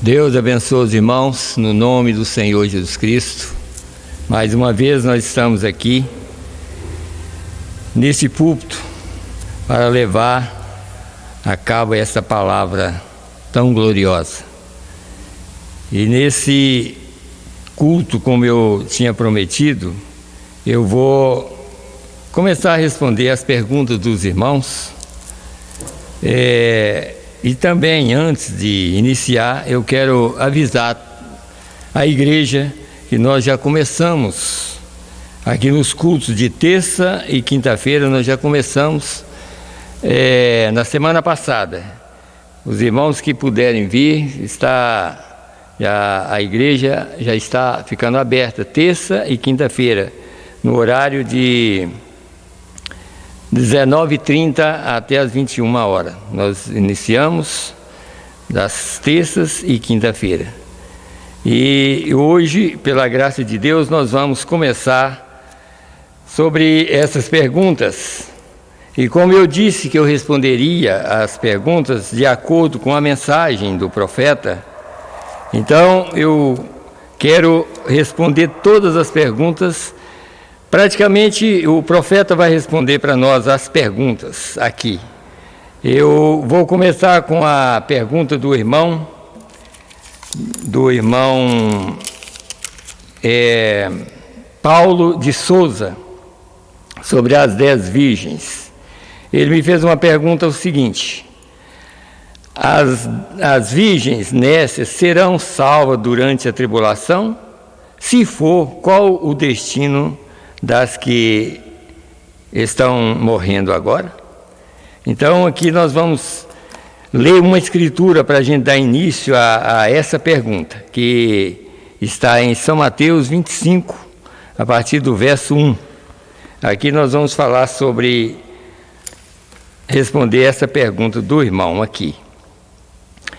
Deus abençoe os irmãos, no nome do Senhor Jesus Cristo. Mais uma vez nós estamos aqui, nesse púlpito, para levar a cabo essa palavra tão gloriosa. E nesse culto, como eu tinha prometido, eu vou começar a responder as perguntas dos irmãos. E também, antes de iniciar, eu quero avisar a igreja que nós já começamos aqui nos cultos de terça e quinta-feira. Nós já começamos na semana passada. Os irmãos que puderem vir, a igreja já está ficando aberta terça e quinta-feira, no horário de 19h30 até as 21 horas. Nós iniciamos das terças e quinta-feira. E hoje, pela graça de Deus, nós vamos começar sobre essas perguntas. E como eu disse que eu responderia as perguntas de acordo com a mensagem do profeta, então eu quero responder todas as perguntas. Praticamente o profeta vai responder para nós as perguntas aqui. Eu vou começar com a pergunta do irmão Paulo de Souza, sobre as 10 virgens. Ele me fez uma pergunta o seguinte: as virgens nécias serão salvas durante a tribulação? Se for, qual o destino das que estão morrendo agora? Então aqui nós vamos ler uma escritura para a gente dar início a essa pergunta, que está em São Mateus 25, a partir do verso 1. Aqui nós vamos falar responder essa pergunta do irmão aqui.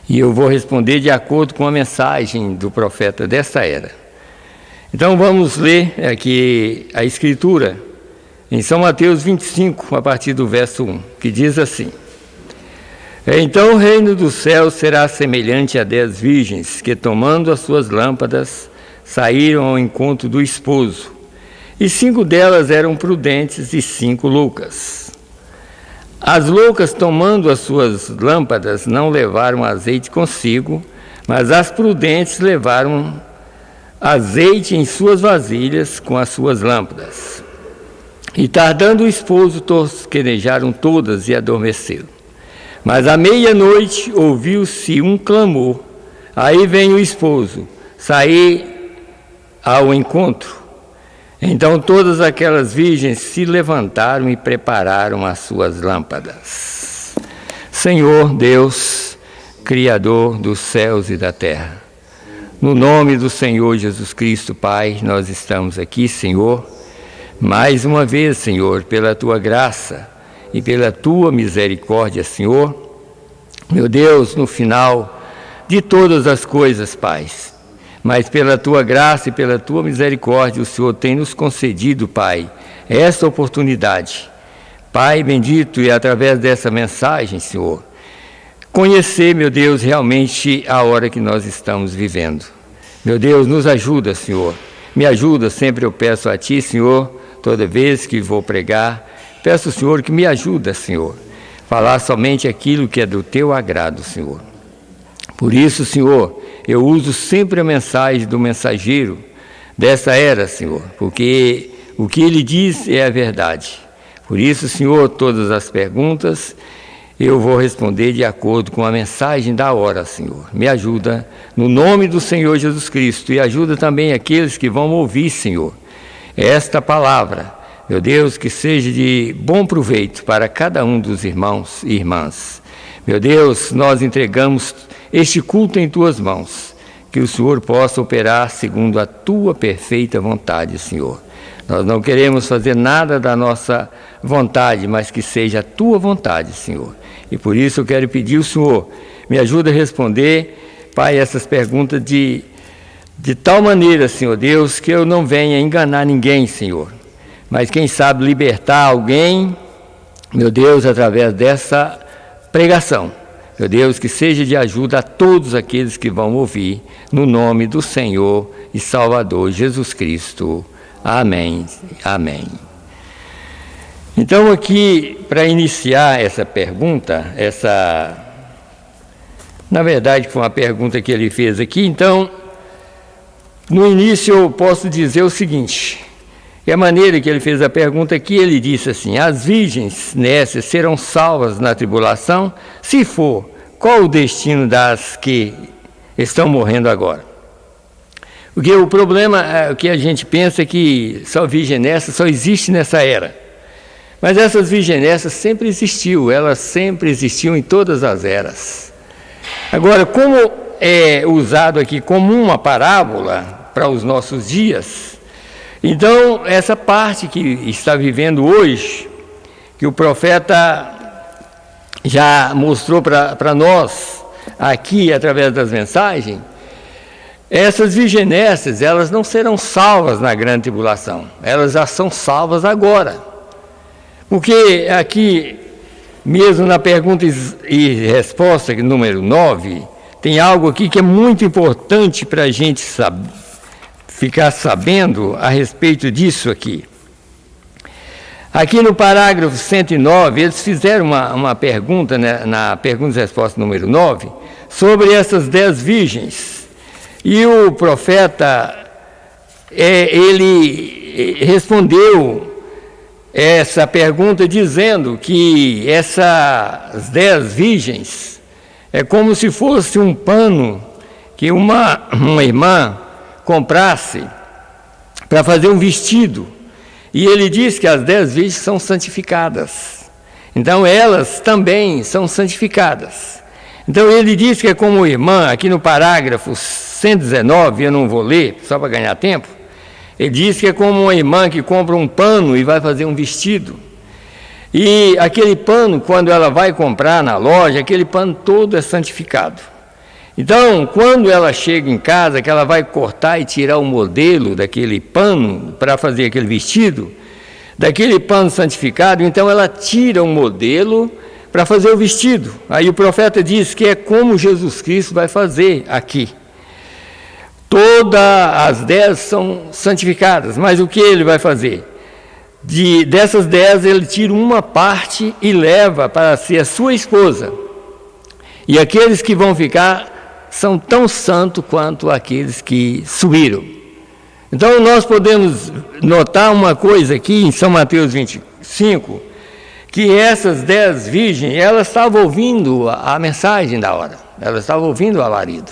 E eu vou responder de acordo com a mensagem do profeta dessa era. Então vamos ler aqui a escritura em São Mateus 25, a partir do verso 1, que diz assim: Então o reino dos céus será semelhante a 10 virgens, que tomando as suas lâmpadas, saíram ao encontro do esposo. E 5 delas eram prudentes e 5 loucas. As loucas, tomando as suas lâmpadas, não levaram azeite consigo, mas as prudentes levaram azeite em suas vasilhas com as suas lâmpadas. E tardando o esposo, tosquenejaram todas e adormeceram. Mas à meia-noite ouviu-se um clamor: Aí vem o esposo, saí ao encontro. Então todas aquelas virgens se levantaram e prepararam as suas lâmpadas. Senhor Deus, Criador dos céus e da terra, no nome do Senhor Jesus Cristo, Pai, nós estamos aqui, Senhor, mais uma vez, Senhor, pela Tua graça e pela Tua misericórdia, Senhor. Meu Deus, no final de todas as coisas, Pai, mas pela Tua graça e pela Tua misericórdia, o Senhor tem nos concedido, Pai, essa oportunidade. Pai bendito, e através dessa mensagem, Senhor, conhecer, meu Deus, realmente a hora que nós estamos vivendo. Meu Deus, nos ajuda, Senhor. Me ajuda, sempre eu peço a Ti, Senhor, toda vez que vou pregar. Peço, Senhor, que me ajuda, Senhor, falar somente aquilo que é do Teu agrado, Senhor. Por isso, Senhor, eu uso sempre a mensagem do mensageiro dessa era, Senhor, porque o que ele diz é a verdade. Por isso, Senhor, todas as perguntas eu vou responder de acordo com a mensagem da hora, Senhor. Me ajuda, no nome do Senhor Jesus Cristo, e ajuda também aqueles que vão ouvir, Senhor, esta palavra. Meu Deus, que seja de bom proveito para cada um dos irmãos e irmãs. Meu Deus, nós entregamos este culto em Tuas mãos, que o Senhor possa operar segundo a Tua perfeita vontade, Senhor. Nós não queremos fazer nada da nossa vontade, mas que seja a Tua vontade, Senhor. E por isso eu quero pedir ao Senhor, me ajuda a responder, Pai, essas perguntas de tal maneira, Senhor Deus, que eu não venha enganar ninguém, Senhor. Mas quem sabe libertar alguém, meu Deus, através dessa pregação. Meu Deus, que seja de ajuda a todos aqueles que vão ouvir, no nome do Senhor e Salvador Jesus Cristo. Amém. Amém. Então, aqui, para iniciar essa pergunta, na verdade, foi uma pergunta que ele fez aqui, então, no início eu posso dizer o seguinte, a maneira que ele fez a pergunta aqui, ele disse assim: as virgens nécias serão salvas na tribulação? Se for, qual o destino das que estão morrendo agora? Porque o problema, o que a gente pensa é que só virgem nécia só existe nessa era. Mas essas virgens nécias sempre existiu, elas sempre existiam em todas as eras. Agora, como é usado aqui como uma parábola para os nossos dias, então, essa parte que está vivendo hoje, que o profeta já mostrou para nós aqui, através das mensagens, essas virgens nécias, elas não serão salvas na grande tribulação, elas já são salvas agora. Porque aqui, mesmo na pergunta e resposta, número 9, tem algo aqui que é muito importante para a gente saber, ficar sabendo a respeito disso aqui. Aqui no parágrafo 109, eles fizeram uma pergunta, né, na pergunta e resposta número 9, sobre essas 10 virgens. E o profeta, ele respondeu essa pergunta dizendo que essas 10 virgens é como se fosse um pano que uma irmã comprasse para fazer um vestido, e ele diz que as 10 virgens são santificadas, então elas também são santificadas. Então ele diz que é como irmã, aqui no parágrafo 119, eu não vou ler, só para ganhar tempo, ele diz que é como uma irmã que compra um pano e vai fazer um vestido, e aquele pano, quando ela vai comprar na loja, aquele pano todo é santificado. Então, quando ela chega em casa, que ela vai cortar e tirar o modelo daquele pano para fazer aquele vestido, daquele pano santificado, então ela tira o modelo para fazer o vestido. Aí o profeta diz que é como Jesus Cristo vai fazer aqui. Todas as 10 são santificadas, mas o que ele vai fazer? Dessas 10, ele tira uma parte e leva para ser a sua esposa. E aqueles que vão ficar são tão santos quanto aqueles que subiram. Então, nós podemos notar uma coisa aqui em São Mateus 25, que essas 10 virgens, elas estavam ouvindo a mensagem da hora, elas estavam ouvindo o alarido.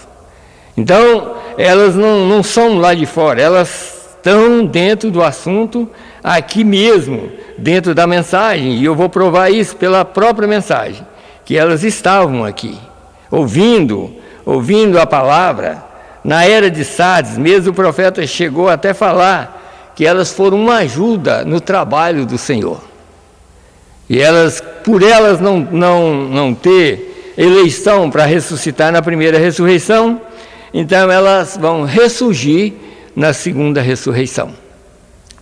Então, elas não são lá de fora, elas estão dentro do assunto, aqui mesmo, dentro da mensagem, e eu vou provar isso pela própria mensagem, que elas estavam aqui, ouvindo a palavra. Na era de Sardes, mesmo o profeta chegou até falar que elas foram uma ajuda no trabalho do Senhor. E elas, por elas não ter eleição para ressuscitar na primeira ressurreição, então elas vão ressurgir na segunda ressurreição.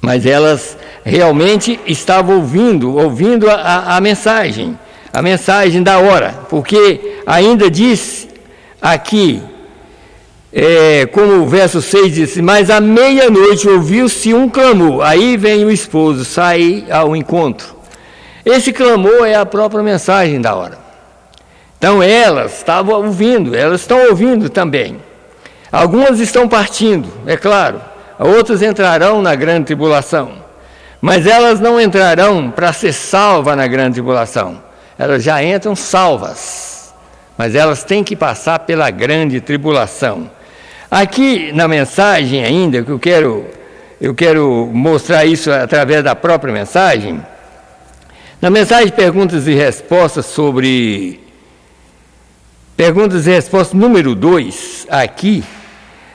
Mas elas realmente estavam ouvindo a mensagem da hora, porque ainda diz aqui, como o verso 6 diz, mas à meia-noite ouviu-se um clamor, aí vem o esposo sair ao encontro. Esse clamor é a própria mensagem da hora. Então elas estavam ouvindo, elas estão ouvindo também. Algumas estão partindo, é claro, outras entrarão na grande tribulação, mas elas não entrarão para ser salvas na grande tribulação, elas já entram salvas, mas elas têm que passar pela grande tribulação. Aqui na mensagem ainda, que eu quero mostrar isso através da própria mensagem, na mensagem perguntas e respostas perguntas e respostas número 2, aqui,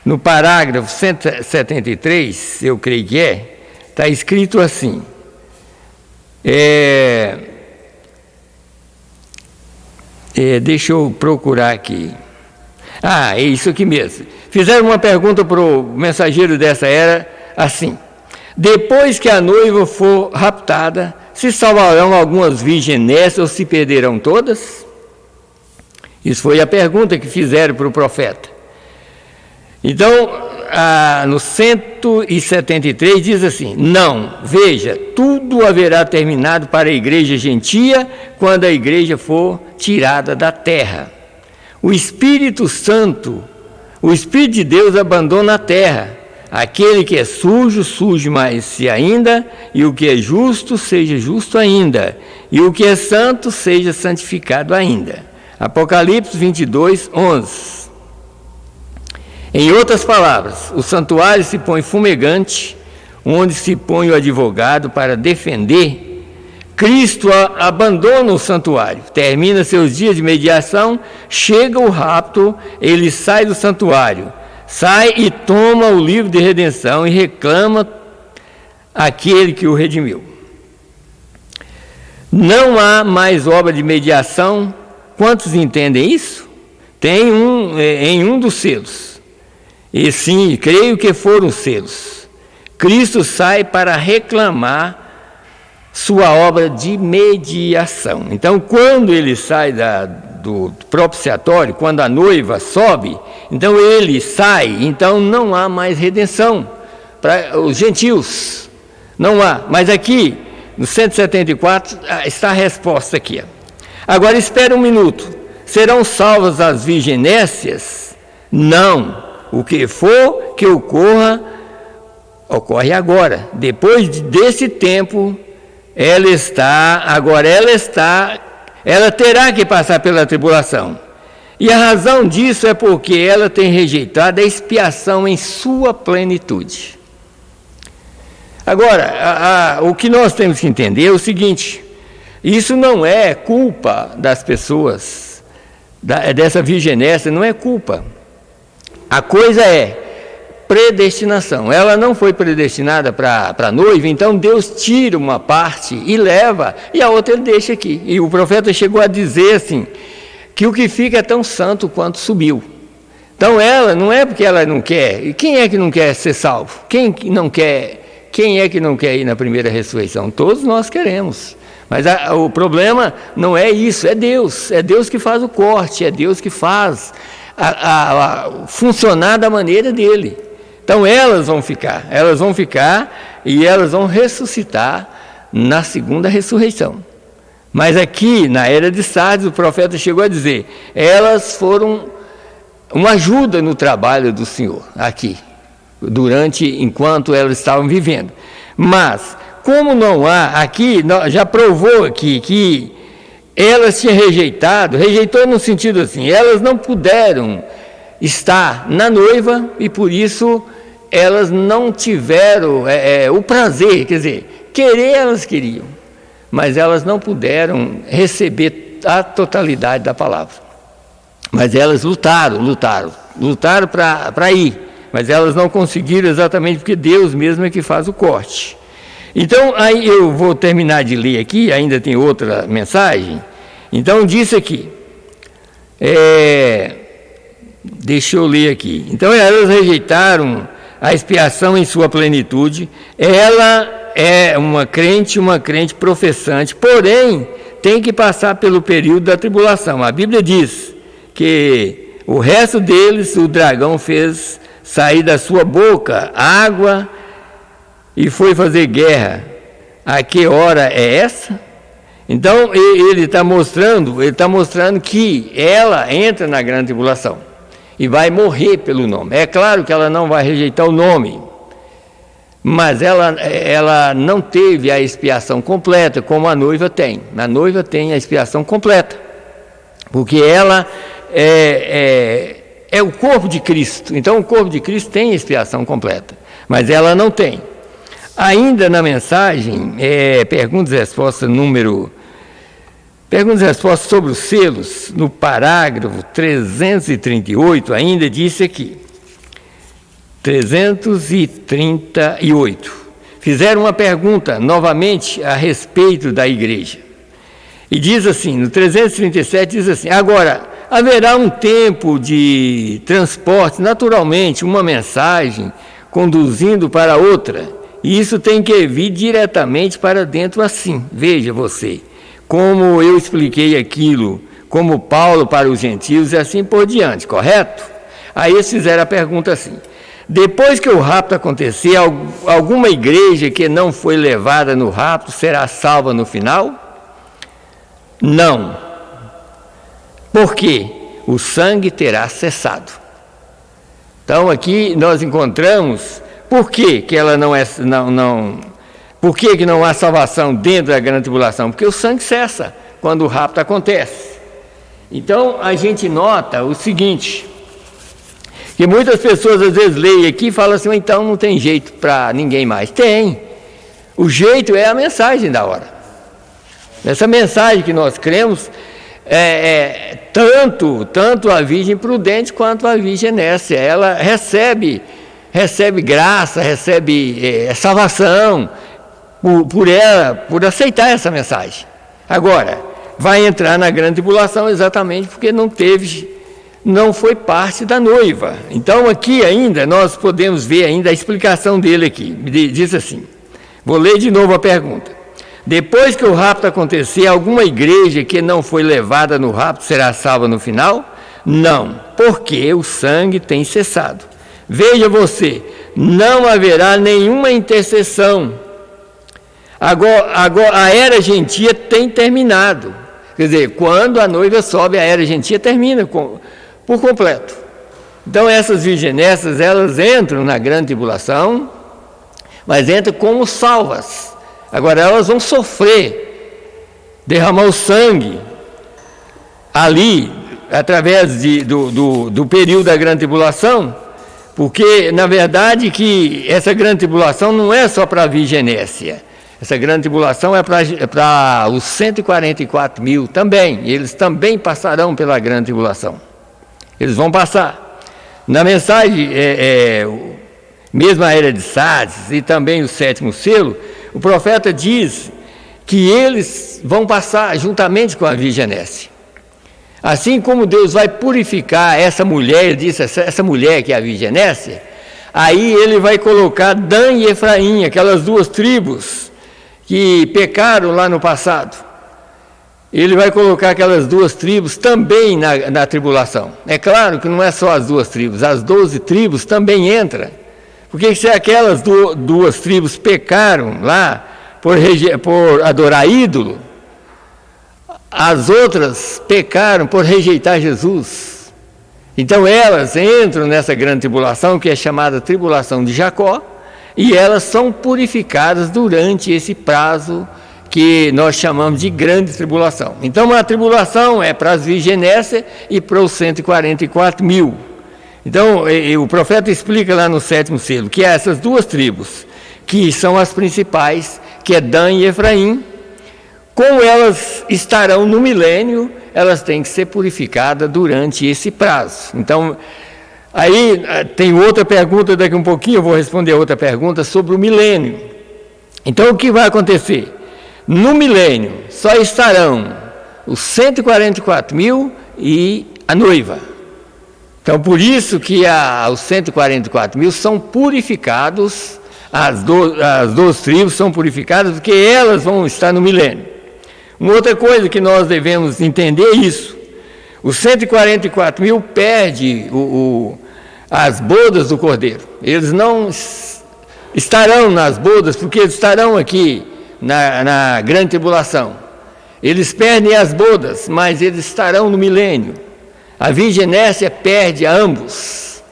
no parágrafo 173, eu creio que está escrito assim, deixa eu procurar aqui. É isso aqui mesmo. Fizeram uma pergunta para o mensageiro dessa era, assim: depois que a noiva for raptada, se salvarão algumas virgens nessa ou se perderão todas? Isso foi a pergunta que fizeram para o profeta. Então, no 173 diz assim: não, veja, tudo haverá terminado para a igreja gentia quando a igreja for tirada da terra. O Espírito Santo, o Espírito de Deus abandona a terra. Aquele que é sujo, suje-se ainda, e o que é justo, seja justo ainda, e o que é santo, seja santificado ainda. Apocalipse 22, 11. Em outras palavras, o santuário se põe fumegante, onde se põe o advogado para defender. Cristo abandona o santuário, termina seus dias de mediação, chega o rapto, ele sai do santuário, sai e toma o livro de redenção e reclama aquele que o redimiu. Não há mais obra de mediação. Quantos entendem isso? Tem em um dos selos. E sim, creio que foram os selos. Cristo sai para reclamar sua obra de mediação. Então, quando ele sai do propiciatório, quando a noiva sobe, então ele sai, então não há mais redenção para os gentios. Não há. Mas aqui, no 174, está a resposta aqui. Agora, espera um minuto. Serão salvas as virginécias? Não. O que for que ocorra, ocorre agora. Depois desse tempo, ela terá que passar pela tribulação. E a razão disso é porque ela tem rejeitado a expiação em sua plenitude. Agora, o que nós temos que entender é o seguinte: isso não é culpa das pessoas, dessa virginécia, não é culpa. A coisa é predestinação. Ela não foi predestinada para a noiva, então Deus tira uma parte e leva, e a outra ele deixa aqui. E o profeta chegou a dizer assim, que o que fica é tão santo quanto subiu. Então ela, não é porque ela não quer. E quem é que não quer ser salvo? Quem é que não quer ir na primeira ressurreição? Todos nós queremos. Mas o problema não é isso, é Deus. É Deus que faz o corte, é Deus que faz funcionar da maneira dele. Então elas vão ficar e elas vão ressuscitar na segunda ressurreição. Mas aqui, na era de Sardes, o profeta chegou a dizer, elas foram uma ajuda no trabalho do Senhor, aqui, enquanto elas estavam vivendo. Mas, como não há, aqui, já provou aqui que elas tinham rejeitou no sentido assim, elas não puderam estar na noiva e por isso elas não tiveram o prazer, quer dizer, querer elas queriam, mas elas não puderam receber a totalidade da palavra. Mas elas lutaram para ir, mas elas não conseguiram exatamente porque Deus mesmo é que faz o corte. Então, aí eu vou terminar de ler aqui, ainda tem outra mensagem. Então, disse aqui, deixa eu ler aqui. Então, elas rejeitaram a expiação em sua plenitude. Ela é uma crente professante, porém, tem que passar pelo período da tribulação. A Bíblia diz que o resto deles, o dragão fez sair da sua boca água e foi fazer guerra. A que hora é essa? Então ele está mostrando que ela entra na grande tribulação e vai morrer pelo nome. É claro que ela não vai rejeitar o nome, mas ela não teve a expiação completa como a noiva tem. A noiva tem a expiação completa, porque ela é o corpo de Cristo. Então o corpo de Cristo tem a expiação completa, mas ela não tem. Ainda na mensagem, perguntas e respostas sobre os selos, no parágrafo 338, ainda disse aqui, 338, fizeram uma pergunta novamente a respeito da igreja. E diz assim, no 337 diz assim, agora, haverá um tempo de transporte, naturalmente, uma mensagem conduzindo para outra, e isso tem que vir diretamente para dentro assim. Veja você, como eu expliquei aquilo como Paulo para os gentios e assim por diante, correto? Aí eles fizeram a pergunta assim: depois que o rapto acontecer, alguma igreja que não foi levada no rapto será salva no final? Não. Por quê? O sangue terá cessado. Então aqui nós encontramos por que ela por que não há salvação dentro da grande tribulação? Porque o sangue cessa quando o rapto acontece. Então a gente nota o seguinte, que muitas pessoas às vezes leem aqui e falam assim: então não tem jeito para ninguém mais. Tem. O jeito é a mensagem da hora. Essa mensagem que nós cremos tanto a Virgem Prudente quanto a Virgem Nécia. Ela recebe graça, recebe salvação por aceitar essa mensagem. Agora, vai entrar na grande tribulação exatamente porque não foi parte da noiva. Então aqui ainda nós podemos ver ainda a explicação dele aqui. Diz assim, vou ler de novo a pergunta: depois que o rapto acontecer, alguma igreja que não foi levada no rapto será salva no final? Não, porque o sangue tem cessado. Veja você, não haverá nenhuma intercessão. Agora a era gentia tem terminado. Quer dizer, quando a noiva sobe, a era gentia termina por completo. Então essas virginessas, elas entram na grande tribulação, mas entram como salvas. Agora elas vão sofrer, derramar o sangue ali, através do período da grande tribulação, porque na verdade que essa grande tribulação não é só para a virginécia. Essa grande tribulação é para os 144 mil também. Eles também passarão pela grande tribulação. Eles vão passar. Na mensagem, mesmo a era de Sardes e também o 7º selo, o profeta diz que eles vão passar juntamente com a virginécia. Assim como Deus vai purificar essa mulher, ele disse, essa mulher que é a virginécia, aí ele vai colocar Dan e Efraim, aquelas duas tribos que pecaram lá no passado. Ele vai colocar aquelas duas tribos também na tribulação. É claro que não é só as duas tribos, as 12 tribos também entram. Porque se aquelas duas tribos pecaram lá por adorar ídolo, as outras pecaram por rejeitar Jesus. Então elas entram nessa grande tribulação, que é chamada tribulação de Jacó, e elas são purificadas durante esse prazo que nós chamamos de grande tribulação. Então a tribulação é para as virginécias e para os 144 mil. Então o profeta explica lá no 7º selo que essas duas tribos, que são as principais, que é Dan e Efraim, como elas estarão no milênio, elas têm que ser purificadas durante esse prazo. Então aí tem outra pergunta, daqui um pouquinho eu vou responder a outra pergunta sobre o milênio. Então o que vai acontecer? No milênio só estarão os 144 mil e a noiva. Então por isso que os 144 mil são purificados, as 12 tribos são purificadas, porque elas vão estar no milênio. Uma outra coisa que nós devemos entender é isso. Os 144 mil perdem as bodas do Cordeiro. Eles não estarão nas bodas, porque eles estarão aqui na grande tribulação. Eles perdem as bodas, mas eles estarão no milênio. A virginécia perde a ambos,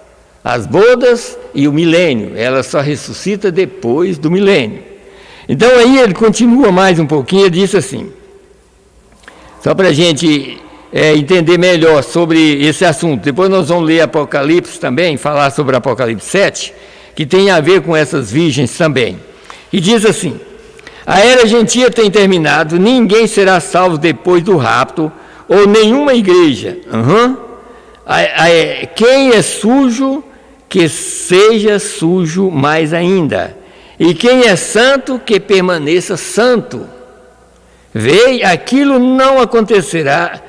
as bodas e o milênio. Ela só ressuscita depois do milênio. Então aí ele continua mais um pouquinho, ele diz assim, só para a gente entender melhor sobre esse assunto. Depois nós vamos ler Apocalipse também, falar sobre Apocalipse 7, que tem a ver com essas virgens também. E diz assim: a era gentia tem terminado, ninguém será salvo depois do rapto, ou nenhuma igreja. Quem é sujo, que seja sujo mais ainda. E quem é santo, que permaneça santo. Aquilo não acontecerá,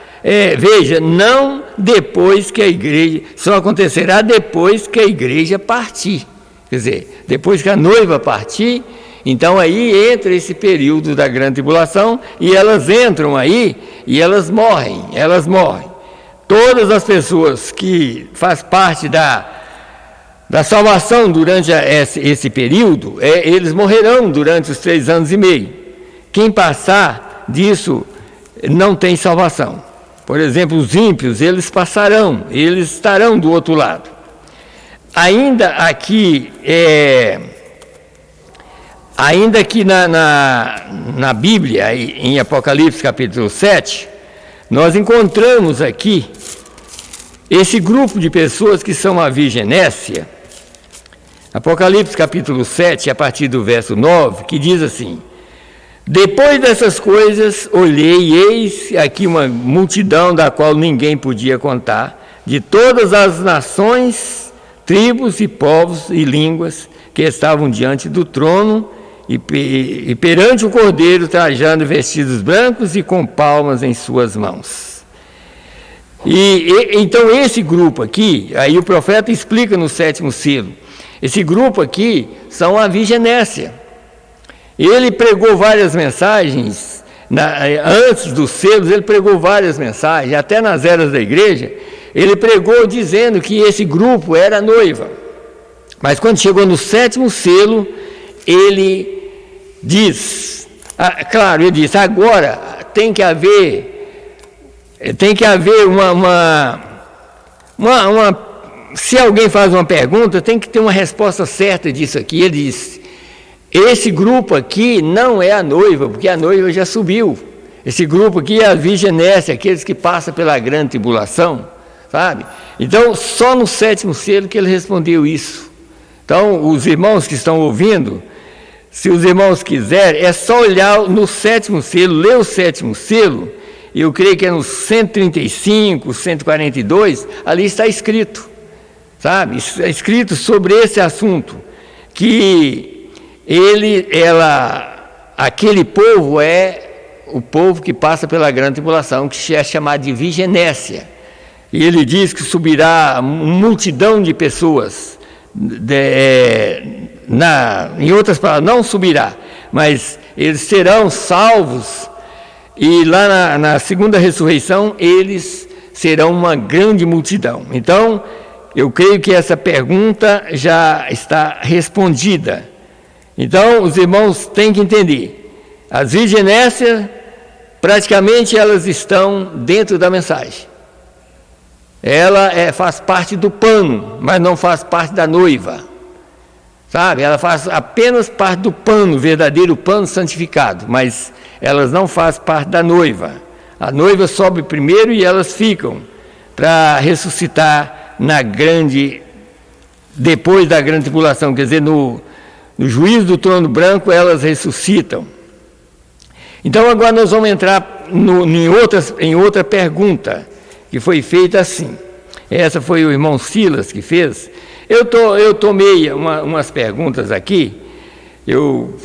não depois que a igreja, só acontecerá depois que a igreja partir. Quer dizer, depois que a noiva partir, Então aí entra esse período da grande tribulação e elas entram aí e elas morrem. Todas as pessoas que fazem parte da salvação durante esse período, eles morrerão durante os 3 anos e meio. Quem passar disso não tem salvação. Por exemplo, os ímpios, eles passarão, eles estarão do outro lado. Ainda aqui na Bíblia, em Apocalipse capítulo 7, nós encontramos aqui esse grupo de pessoas que são a virginésia. Apocalipse capítulo 7, a partir do verso 9, que diz assim: depois dessas coisas, olhei e eis aqui uma multidão da qual ninguém podia contar, de todas as nações, tribos e povos e línguas que estavam diante do trono e perante o Cordeiro, trajando vestidos brancos e com palmas em suas mãos. Então esse grupo aqui, aí o profeta explica no 7º selo, esse grupo aqui são a virginésia. Ele pregou várias mensagens, antes dos selos ele pregou várias mensagens, até nas eras da igreja, ele pregou dizendo que esse grupo era noiva. Mas quando chegou no 7º selo, ele diz, claro, ele diz, agora tem que haver se alguém faz uma pergunta, tem que ter uma resposta certa disso aqui. Ele diz, esse grupo aqui não é a noiva, porque a noiva já subiu. Esse grupo aqui é a virginésia, aqueles que passam pela grande tribulação, sabe? Então, só no 7º selo que ele respondeu isso. Então, os irmãos que estão ouvindo, se os irmãos quiserem, é só olhar no 7º selo, ler o 7º selo, eu creio que é no 135, 142, ali está escrito, sabe? Está escrito sobre esse assunto, que aquele povo é o povo que passa pela grande tribulação, que é chamado de virginésia. E ele diz que subirá uma multidão de pessoas, em outras palavras, não subirá, mas eles serão salvos, e lá na segunda ressurreição eles serão uma grande multidão. Então, eu creio que essa pergunta já está respondida. Então, os irmãos têm que entender, as virginésias, praticamente elas estão dentro da mensagem. Ela faz parte do pano, mas não faz parte da noiva, sabe? Ela faz apenas parte do pano, verdadeiro pano santificado, mas elas não fazem parte da noiva. A noiva sobe primeiro e elas ficam para ressuscitar depois da grande tribulação, quer dizer, no juízo do trono branco elas ressuscitam. Então agora nós vamos entrar em outra pergunta, que foi feita assim. Essa foi o irmão Silas que fez. Eu tomei umas perguntas aqui.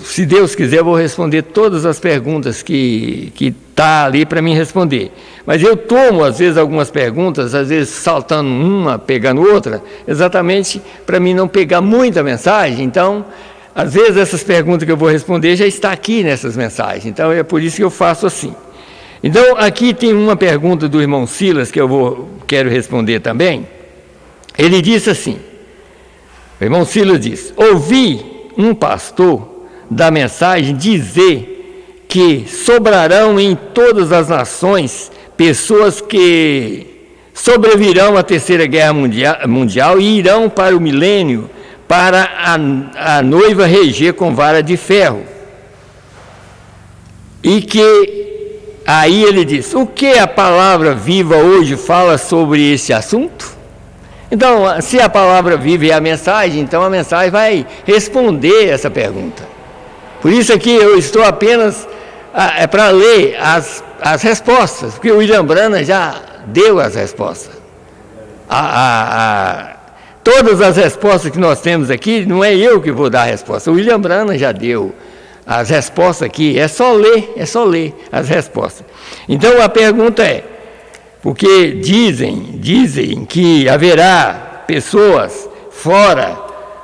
Se Deus quiser, eu vou responder todas as perguntas que está ali para mim responder. Mas eu tomo, às vezes, algumas perguntas, às vezes saltando uma, pegando outra, exatamente para mim não pegar muita mensagem. Então, às vezes, essas perguntas que eu vou responder já está aqui nessas mensagens. Então, é por isso que eu faço assim. Então, aqui tem uma pergunta do irmão Silas que quero responder também. Ele disse assim, o irmão Silas diz, ouvi um pastor da mensagem dizer que sobrarão em todas as nações pessoas que sobrevirão à Terceira Guerra Mundial e irão para o milênio para a noiva reger com vara de ferro. E que aí ele diz, o que a palavra viva hoje fala sobre esse assunto? Então, se a palavra viva é a mensagem, então a mensagem vai responder essa pergunta. Por isso aqui eu estou apenas para ler as respostas, porque o William Branham já deu as respostas. Todas as respostas que nós temos aqui, não é eu que vou dar a resposta, o William Branham já deu as respostas aqui, é só ler as respostas. Então a pergunta é, porque dizem que haverá pessoas fora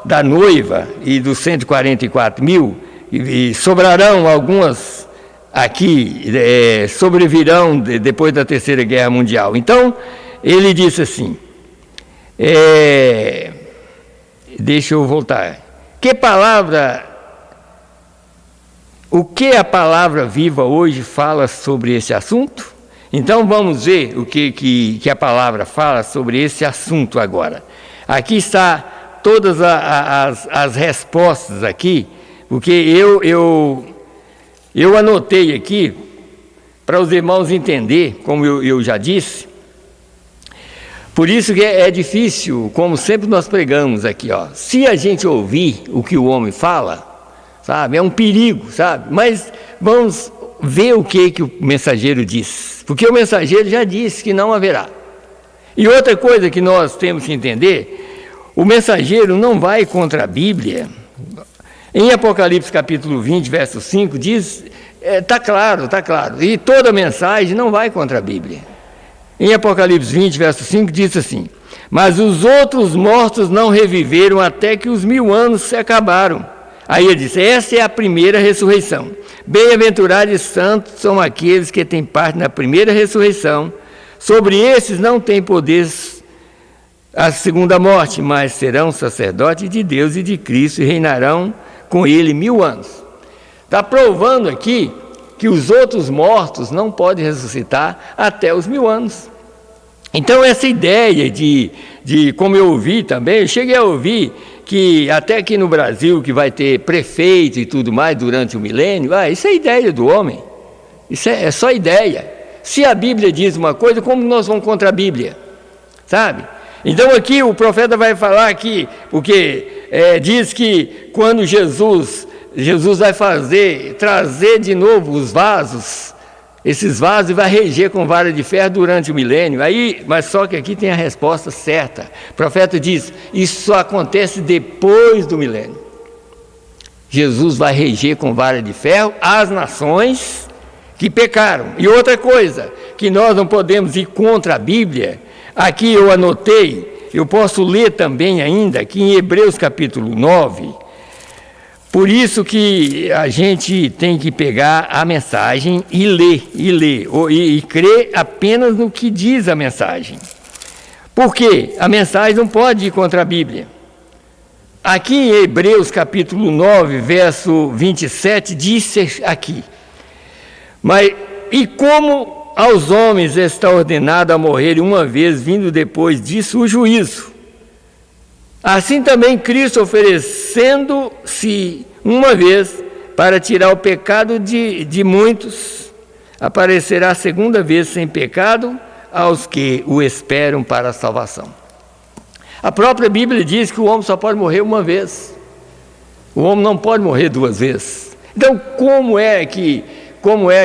da noiva e dos 144 mil e sobrarão algumas aqui, sobrevirão depois da Terceira Guerra Mundial. Então, ele disse assim, deixa eu voltar, o que a palavra viva hoje fala sobre esse assunto? Então vamos ver o que a palavra fala sobre esse assunto agora. Aqui está todas as respostas aqui, porque eu anotei aqui para os irmãos entenderem, como eu já disse. Por isso que é difícil, como sempre nós pregamos aqui, ó. Se a gente ouvir o que o homem fala, sabe, é um perigo, sabe? Mas vamos ver o que o mensageiro diz, porque o mensageiro já disse que não haverá. E outra coisa que nós temos que entender, o mensageiro não vai contra a Bíblia. Em Apocalipse capítulo 20, verso 5, diz, está claro, e toda mensagem não vai contra a Bíblia. Em Apocalipse 20, verso 5, diz assim, mas os outros mortos não reviveram até que os 1000 anos se acabaram. Aí ele disse, essa é a primeira ressurreição. Bem-aventurados e santos são aqueles que têm parte na primeira ressurreição. Sobre esses não tem poder a segunda morte, mas serão sacerdotes de Deus e de Cristo e reinarão com ele 1000 anos. Está provando aqui que os outros mortos não podem ressuscitar até os 1000 anos. Então essa ideia de como eu ouvi também, eu cheguei a ouvir que até aqui no Brasil que vai ter prefeito e tudo mais durante o milênio, isso é ideia do homem, isso é só ideia. Se a Bíblia diz uma coisa, como nós vamos contra a Bíblia? Sabe? Então aqui o profeta vai falar aqui, porque diz que quando Jesus vai trazer de novo os vasos, esses vasos, e vai reger com vara de ferro durante o milênio. Mas só que aqui tem a resposta certa. O profeta diz, isso só acontece depois do milênio. Jesus vai reger com vara de ferro as nações que pecaram. E outra coisa, que nós não podemos ir contra a Bíblia, aqui eu anotei, eu posso ler também ainda, aqui em Hebreus capítulo 9, por isso que a gente tem que pegar a mensagem e ler, e crer apenas no que diz a mensagem. Por quê? A mensagem não pode ir contra a Bíblia. Aqui em Hebreus capítulo 9, verso 27, diz aqui, e como aos homens está ordenado a morrerem uma vez, vindo depois disso o juízo, assim também Cristo, oferecendo-se uma vez para tirar o pecado de muitos, aparecerá a segunda vez sem pecado aos que o esperam para a salvação. A própria Bíblia diz que o homem só pode morrer uma vez. O homem não pode morrer 2 vezes. Então, como é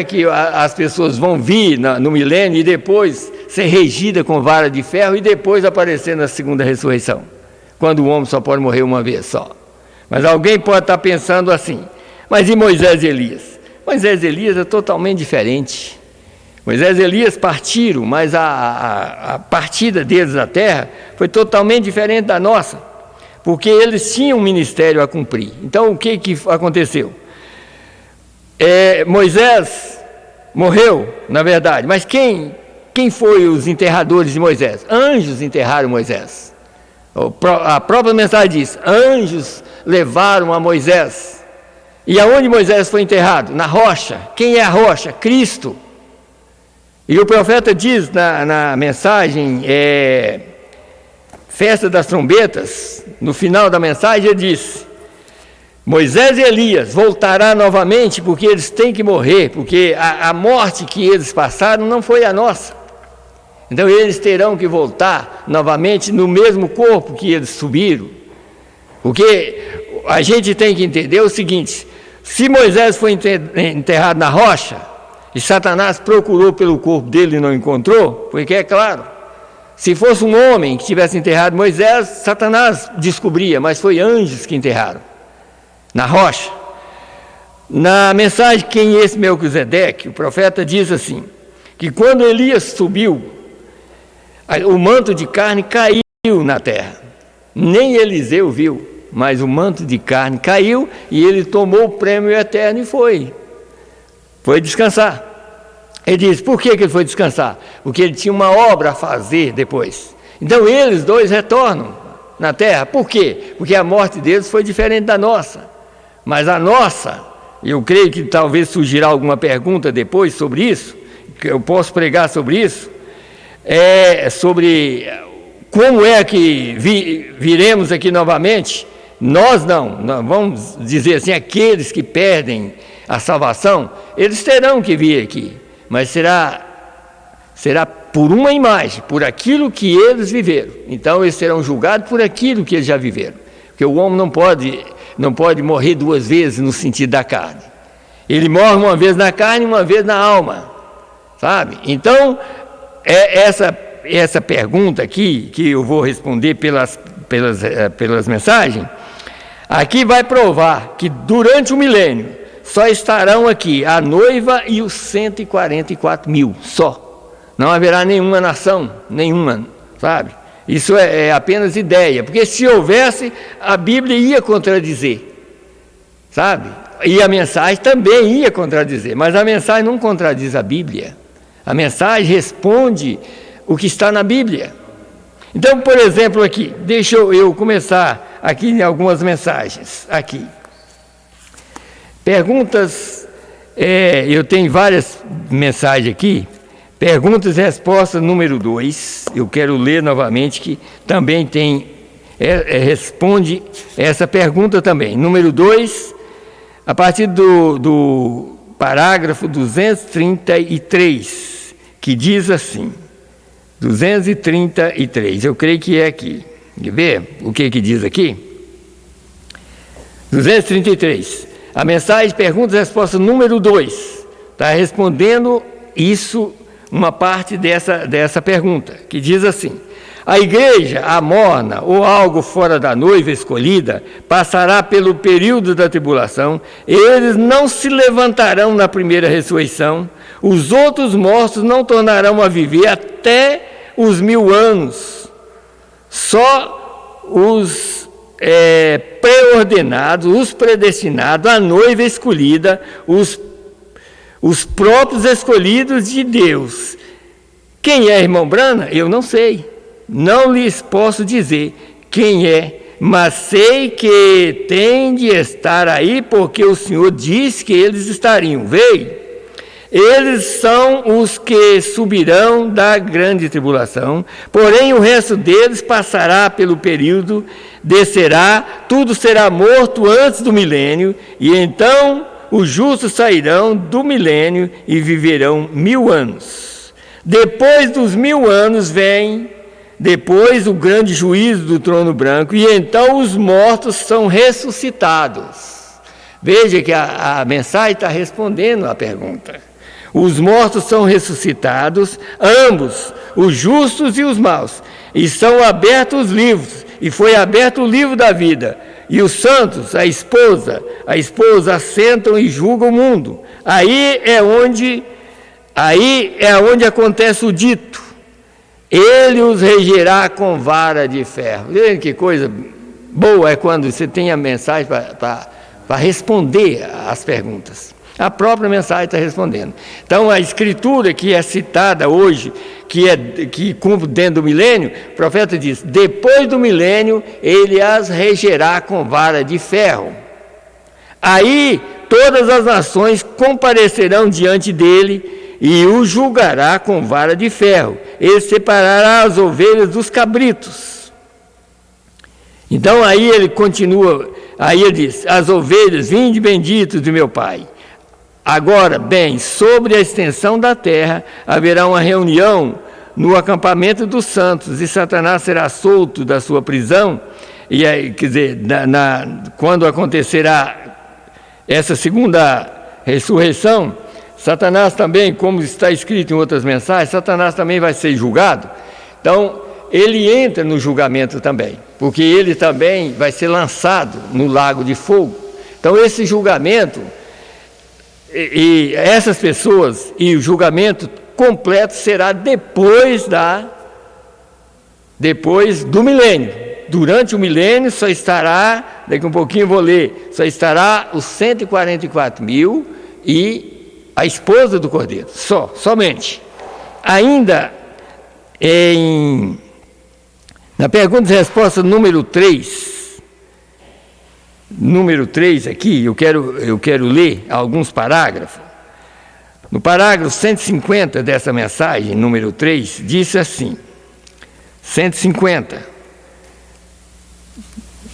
que as pessoas vão vir no milênio e depois ser regida com vara de ferro e depois aparecer na segunda ressurreição? Quando o homem só pode morrer uma vez só. Mas alguém pode estar pensando assim, mas e Moisés e Elias? Moisés e Elias é totalmente diferente. Moisés e Elias partiram, mas a partida deles da terra foi totalmente diferente da nossa, porque eles tinham um ministério a cumprir. Então o que aconteceu? Moisés morreu, na verdade, mas quem foi os enterradores de Moisés? Anjos enterraram Moisés. A própria mensagem diz, anjos levaram a Moisés. E aonde Moisés foi enterrado? Na rocha. Quem é a rocha? Cristo. E o profeta diz na mensagem, Festa das Trombetas, no final da mensagem ele diz, Moisés e Elias voltará novamente porque eles têm que morrer, porque a morte que eles passaram não foi a nossa. Então eles terão que voltar novamente no mesmo corpo que eles subiram. Porque a gente tem que entender o seguinte, se Moisés foi enterrado na rocha, e Satanás procurou pelo corpo dele e não encontrou, porque é claro, se fosse um homem que tivesse enterrado Moisés, Satanás descobria, mas foi anjos que enterraram, na rocha. Na mensagem, quem é esse Melquisedeque, o profeta diz assim, que quando Elias subiu, o manto de carne caiu na terra, nem Eliseu viu, mas o manto de carne caiu e ele tomou o prêmio eterno e foi descansar. Ele diz, por que ele foi descansar? Porque ele tinha uma obra a fazer depois. Então eles dois retornam na terra. Por quê? Porque a morte deles foi diferente da nossa. Mas a nossa, eu creio que talvez surgirá alguma pergunta depois sobre isso, que eu posso pregar sobre isso, sobre como é que viremos aqui novamente. Nós vamos dizer assim, aqueles que perdem a salvação, eles terão que vir aqui, mas será por uma imagem, por aquilo que eles viveram. Então eles serão julgados por aquilo que eles já viveram, porque o homem não pode morrer duas vezes no sentido da carne. Ele morre uma vez na carne e uma vez na alma, sabe? Então essa pergunta aqui, que eu vou responder pelas mensagens, aqui vai provar que durante o milênio só estarão aqui a noiva e os 144 mil, só. Não haverá nenhuma nação, sabe? Isso é apenas ideia, porque se houvesse, a Bíblia ia contradizer, sabe? E a mensagem também ia contradizer, mas a mensagem não contradiz a Bíblia. A mensagem responde o que está na Bíblia. Então, por exemplo, aqui, deixa eu começar aqui em algumas mensagens. Aqui. Perguntas, eu tenho várias mensagens aqui. Perguntas e respostas número 2. Eu quero ler novamente, que também responde essa pergunta também. Número 2, a partir do parágrafo 233, que diz assim, 233, eu creio que é aqui. Quer ver o que diz aqui? 233, a mensagem perguntas e respostas número 2, está respondendo isso, uma parte dessa pergunta, que diz assim: a igreja, a morna ou algo fora da noiva escolhida, passará pelo período da tribulação, eles não se levantarão na primeira ressurreição, os outros mortos não tornarão a viver até os 1000 anos, só os pré-ordenados, os predestinados, a noiva escolhida, os próprios escolhidos de Deus. Quem é, irmão Brana? Eu não sei, não lhes posso dizer quem é, mas sei que tem de estar aí, porque o Senhor disse que eles estariam. Veio. Eles são os que subirão da grande tribulação, porém o resto deles passará pelo período, descerá, tudo será morto antes do milênio, e então os justos sairão do milênio e viverão 1000 anos. Depois dos 1000 anos vem depois o grande juízo do trono branco, e então os mortos são ressuscitados. Veja que a mensagem está respondendo à pergunta. Os mortos são ressuscitados, ambos, os justos e os maus, e são abertos os livros, e foi aberto o livro da vida. E os santos, a esposa assentam e julgam o mundo. Aí é onde acontece o dito: ele os regerá com vara de ferro. Veja que coisa boa é quando você tem a mensagem para responder às perguntas. A própria mensagem está respondendo. Então, a escritura que é citada hoje, que cumpre dentro do milênio, o profeta diz: depois do milênio, ele as regerá com vara de ferro. Aí, todas as nações comparecerão diante dele e o julgará com vara de ferro. Ele separará as ovelhas dos cabritos. Então, aí ele continua, aí ele diz: as ovelhas, vinde benditos do meu Pai. Agora, bem, sobre a extensão da terra, haverá uma reunião no acampamento dos santos, e Satanás será solto da sua prisão, e aí, quer dizer, quando acontecerá essa segunda ressurreição, Satanás também, como está escrito em outras mensagens, Satanás também vai ser julgado. Então, ele entra no julgamento também, porque ele também vai ser lançado no lago de fogo. Então, esse julgamento, e essas pessoas, e o julgamento completo será depois do milênio. durante o milênio só estará, daqui um pouquinho eu vou ler, só estará os 144.000 e a esposa do Cordeiro, somente. Ainda na pergunta e resposta número 3 aqui, eu quero ler alguns parágrafos. No parágrafo 150 dessa mensagem, número 3, diz assim, 150,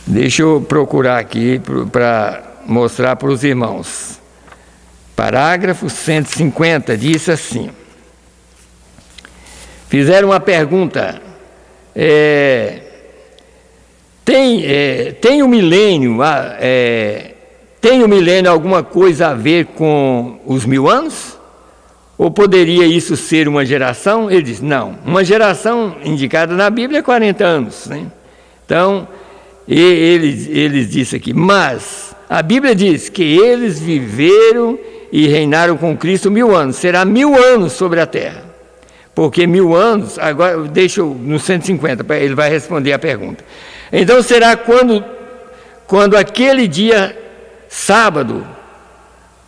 deixa eu procurar aqui para mostrar para os irmãos. Parágrafo 150 diz assim, fizeram uma pergunta, tem o milênio alguma coisa a ver com os 1000 anos? Ou poderia isso ser uma geração? Ele diz, não, uma geração indicada na Bíblia é 40 anos, né? Então, eles dizem aqui, mas a Bíblia diz que eles viveram e reinaram com Cristo 1000 anos, será 1000 anos sobre a terra, porque 1000 anos, agora deixa eu no 150, ele vai responder a pergunta. Então será quando aquele dia sábado,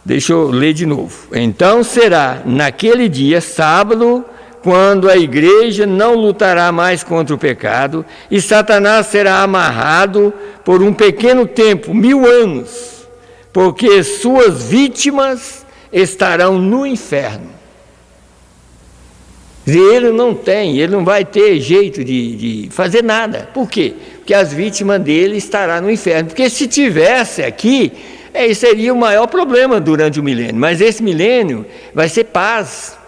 deixa eu ler de novo. Então será naquele dia sábado, quando a igreja não lutará mais contra o pecado, e Satanás será amarrado por um pequeno tempo, 1000 anos, porque suas vítimas estarão no inferno. E ele não vai ter jeito de fazer nada. Por quê? Porque as vítimas dele estarão no inferno. Porque se tivesse aqui, seria o maior problema durante o milênio. Mas esse milênio vai ser paz.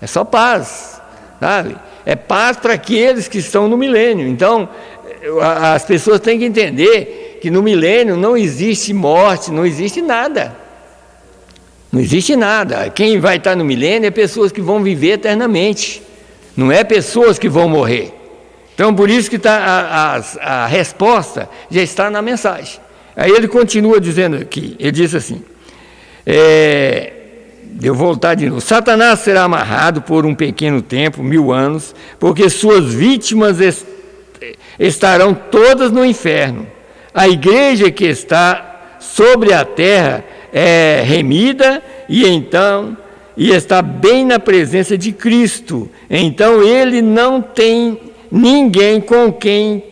É só paz, sabe? É paz para aqueles que estão no milênio. Então, as pessoas têm que entender que no milênio não existe morte, não existe nada. Não existe nada. Quem vai estar no milênio é pessoas que vão viver eternamente. Não é pessoas que vão morrer. Então, por isso que a resposta já está na mensagem. Aí ele continua dizendo aqui, ele diz assim, eu vou voltar de novo. Satanás será amarrado por um pequeno tempo, 1000 anos, porque suas vítimas estarão todas no inferno. A igreja que está sobre a terra é remida e está bem na presença de Cristo. Então ele não tem ninguém com quem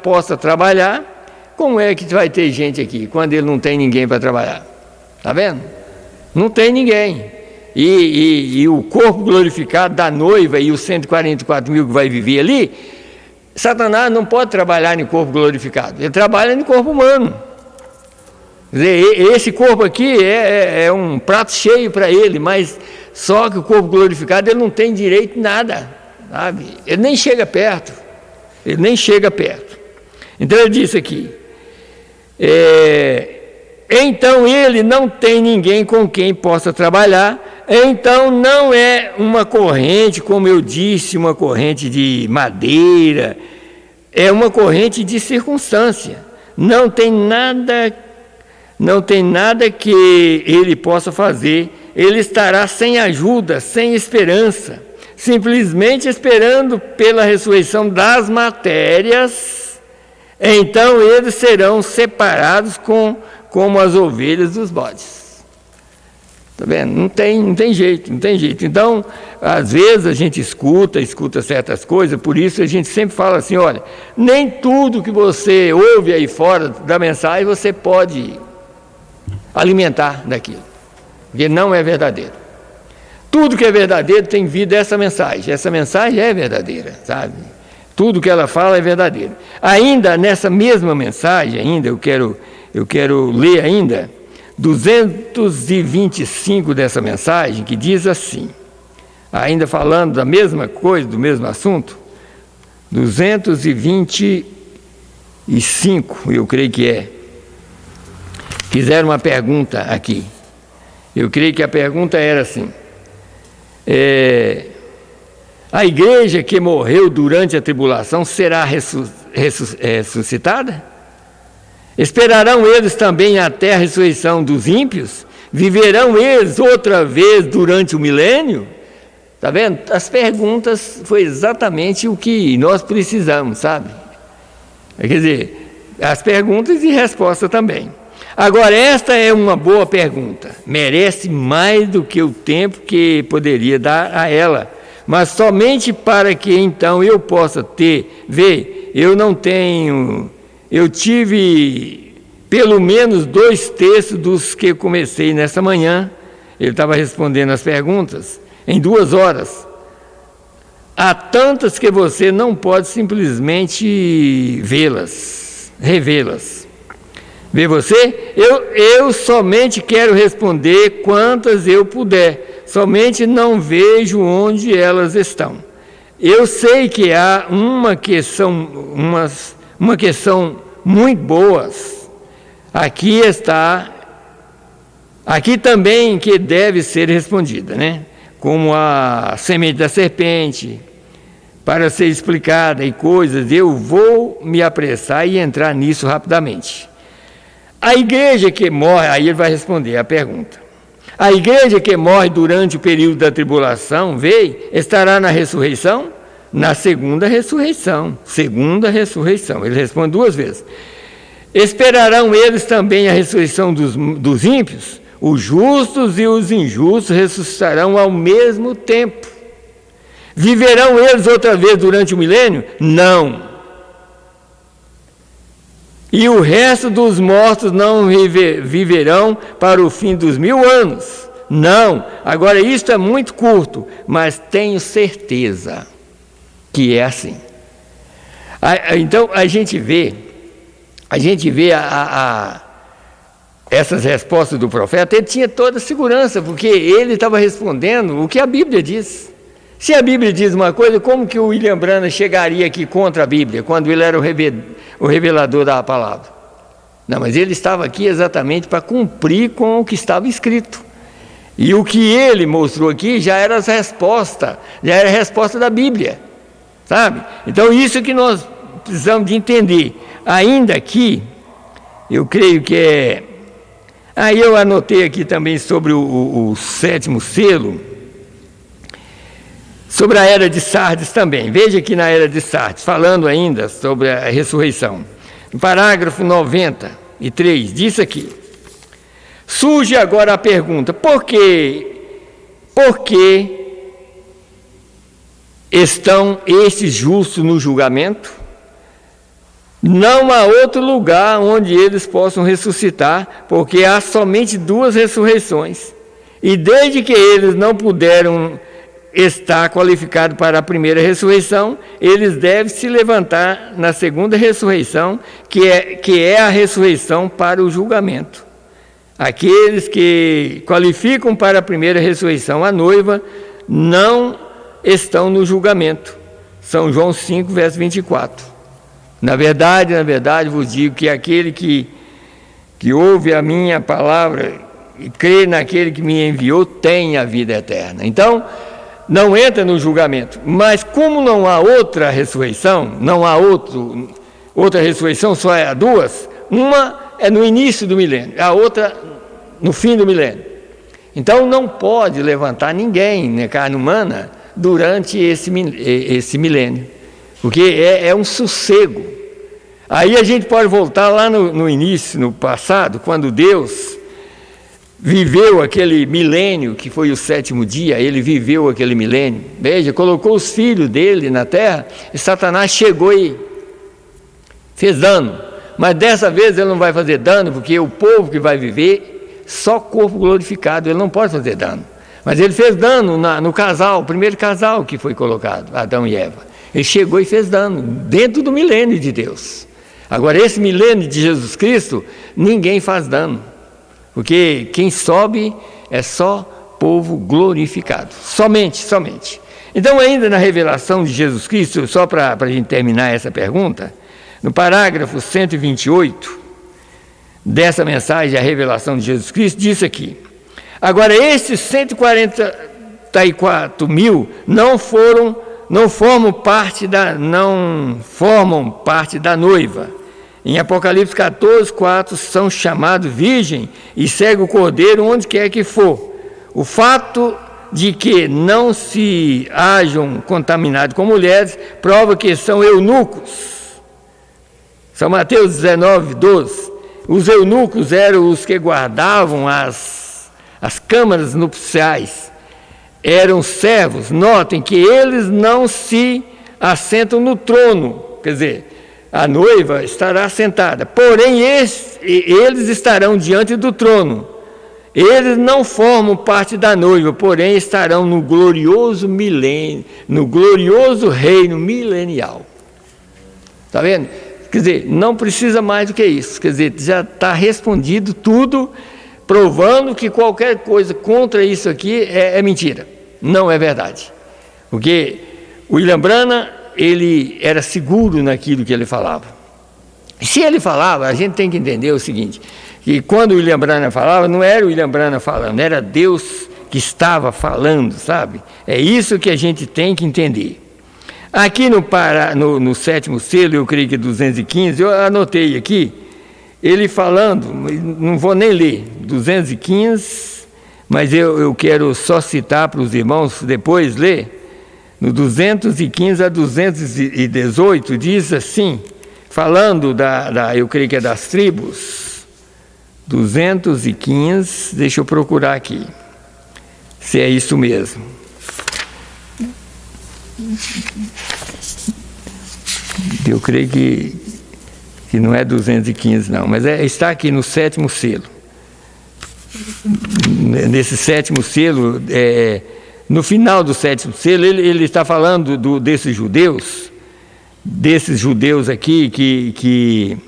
possa trabalhar. Como é que vai ter gente aqui quando ele não tem ninguém para trabalhar? Está vendo? Não tem ninguém. E o corpo glorificado da noiva e os 144.000 que vai viver ali, Satanás não pode trabalhar em corpo glorificado. Ele trabalha em corpo humano. Quer dizer, esse corpo aqui é um prato cheio para ele, mas só que o corpo glorificado ele não tem direito a nada, sabe? Ele nem chega perto. Então ele disse aqui, então ele não tem ninguém com quem possa trabalhar, então não é uma corrente, como eu disse, uma corrente de madeira, é uma corrente de circunstância, não tem nada que ele possa fazer, ele estará sem ajuda, sem esperança, simplesmente esperando pela ressurreição das matérias, então eles serão separados como as ovelhas dos bodes. Está vendo? Não tem jeito. Então, às vezes a gente escuta certas coisas, por isso a gente sempre fala assim, olha, nem tudo que você ouve aí fora da mensagem você pode alimentar daquilo, porque não é verdadeiro. Tudo que é verdadeiro tem vida essa mensagem é verdadeira, sabe? Tudo que ela fala é verdadeiro. Ainda nessa mesma mensagem, eu quero ler ainda 225 dessa mensagem, que diz assim, ainda falando da mesma coisa, do mesmo assunto, 225, eu creio que é. Fizeram uma pergunta aqui. Eu creio que a pergunta era assim, a igreja que morreu durante a tribulação será ressuscitada? Esperarão eles também até a ressurreição dos ímpios? Viverão eles outra vez durante o milênio? Está vendo? As perguntas foi exatamente o que nós precisamos, sabe? Quer dizer, as perguntas e respostas também. Agora, esta é uma boa pergunta. Merece mais do que o tempo que poderia dar a ela. Mas somente para que então eu possa eu tive pelo menos 2 terços dos que comecei nessa manhã. Ele estava respondendo as perguntas em 2 horas. Há tantas que você não pode simplesmente revê-las. Vê você? Eu somente quero responder quantas eu puder, somente não vejo onde elas estão. Eu sei que há uma que são muito boas. Aqui também que deve ser respondida, né? Como a semente da serpente, para ser explicada e coisas, eu vou me apressar e entrar nisso rapidamente. A igreja que morre, aí ele vai responder a pergunta. A igreja que morre durante o período da tribulação, estará na ressurreição? Na segunda ressurreição. Segunda ressurreição. Ele responde 2 vezes. Esperarão eles também a ressurreição dos ímpios? Os justos e os injustos ressuscitarão ao mesmo tempo. Viverão eles outra vez durante o milênio? Não. E o resto dos mortos não viverão para o fim dos 1000 anos? Não. Agora, isto é muito curto, mas tenho certeza que é assim. Então, a gente vê essas respostas do profeta. Ele tinha toda a segurança, porque ele estava respondendo o que a Bíblia diz. Se a Bíblia diz uma coisa, como que o William Branham chegaria aqui contra a Bíblia, quando ele era o revelador da palavra? Não, mas ele estava aqui exatamente para cumprir com o que estava escrito. E o que ele mostrou aqui já era a resposta da Bíblia, sabe? Então, isso que nós precisamos de entender. Ainda aqui, eu creio que é... Aí eu anotei aqui também sobre o 7º selo, sobre a era de Sardes também. Veja aqui na era de Sardes, falando ainda sobre a ressurreição. No parágrafo 93, diz aqui: surge agora a pergunta, por que estão esses justos no julgamento? Não há outro lugar onde eles possam ressuscitar, porque há somente 2 ressurreições. E desde que eles não puderam estar qualificados para a primeira ressurreição, eles devem se levantar na segunda ressurreição, que é a ressurreição para o julgamento. Aqueles que qualificam para a primeira ressurreição, a noiva, não estão no julgamento. São João 5, verso 24. Na verdade, vos digo que aquele que ouve a minha palavra e crê naquele que me enviou, tem a vida eterna. Então, não entra no julgamento. Mas como não há outra ressurreição, não há outra ressurreição, só há 2, uma é no início do milênio, a outra no fim do milênio. Então, não pode levantar ninguém na carne humana durante esse milênio, porque é um sossego. Aí a gente pode voltar lá no início, no passado, quando Deus viveu aquele milênio, que foi o 7º dia, ele viveu aquele milênio. Veja, colocou os filhos dele na terra, e Satanás chegou e fez dano. Mas dessa vez ele não vai fazer dano, porque o povo que vai viver, só corpo glorificado, ele não pode fazer dano. Mas ele fez dano no casal, o primeiro casal que foi colocado, Adão e Eva. Ele chegou e fez dano, dentro do milênio de Deus. Agora, esse milênio de Jesus Cristo, ninguém faz dano, porque quem sobe é só povo glorificado, somente. Então, ainda na revelação de Jesus Cristo, só para a gente terminar essa pergunta, no parágrafo 128 dessa mensagem, a revelação de Jesus Cristo, diz aqui: agora, esses 144 mil não formam parte da noiva. Em Apocalipse 14, 4, são chamados virgem e segue o cordeiro onde quer que for. O fato de que não se hajam contaminados com mulheres prova que são eunucos. São Mateus 19, 12. Os eunucos eram os que guardavam as câmaras nupciais. Eram servos. Notem que eles não se assentam no trono. Quer dizer, a noiva estará sentada. Porém, eles estarão diante do trono. Eles não formam parte da noiva, porém estarão no glorioso milênio, no glorioso reino milenial. Está vendo? Quer dizer, não precisa mais do que isso. Quer dizer, já está respondido tudo, provando que qualquer coisa contra isso aqui é mentira. Não é verdade. Porque o William Branham, ele era seguro naquilo que ele falava. Se ele falava, a gente tem que entender o seguinte, que quando o William Branham falava, não era o William Branham falando, era Deus que estava falando, sabe? É isso que a gente tem que entender. Aqui no sétimo selo, eu creio que 215, eu anotei aqui, ele falando, não vou nem ler, 215, mas eu quero só citar para os irmãos depois ler, no 215 a 218, diz assim, falando eu creio que é das tribos, 215, deixa eu procurar aqui, se é isso mesmo. Eu creio que não é 215 não, mas está aqui no sétimo selo. Nesse sétimo selo, no final do sétimo selo, ele está falando desses judeus aqui que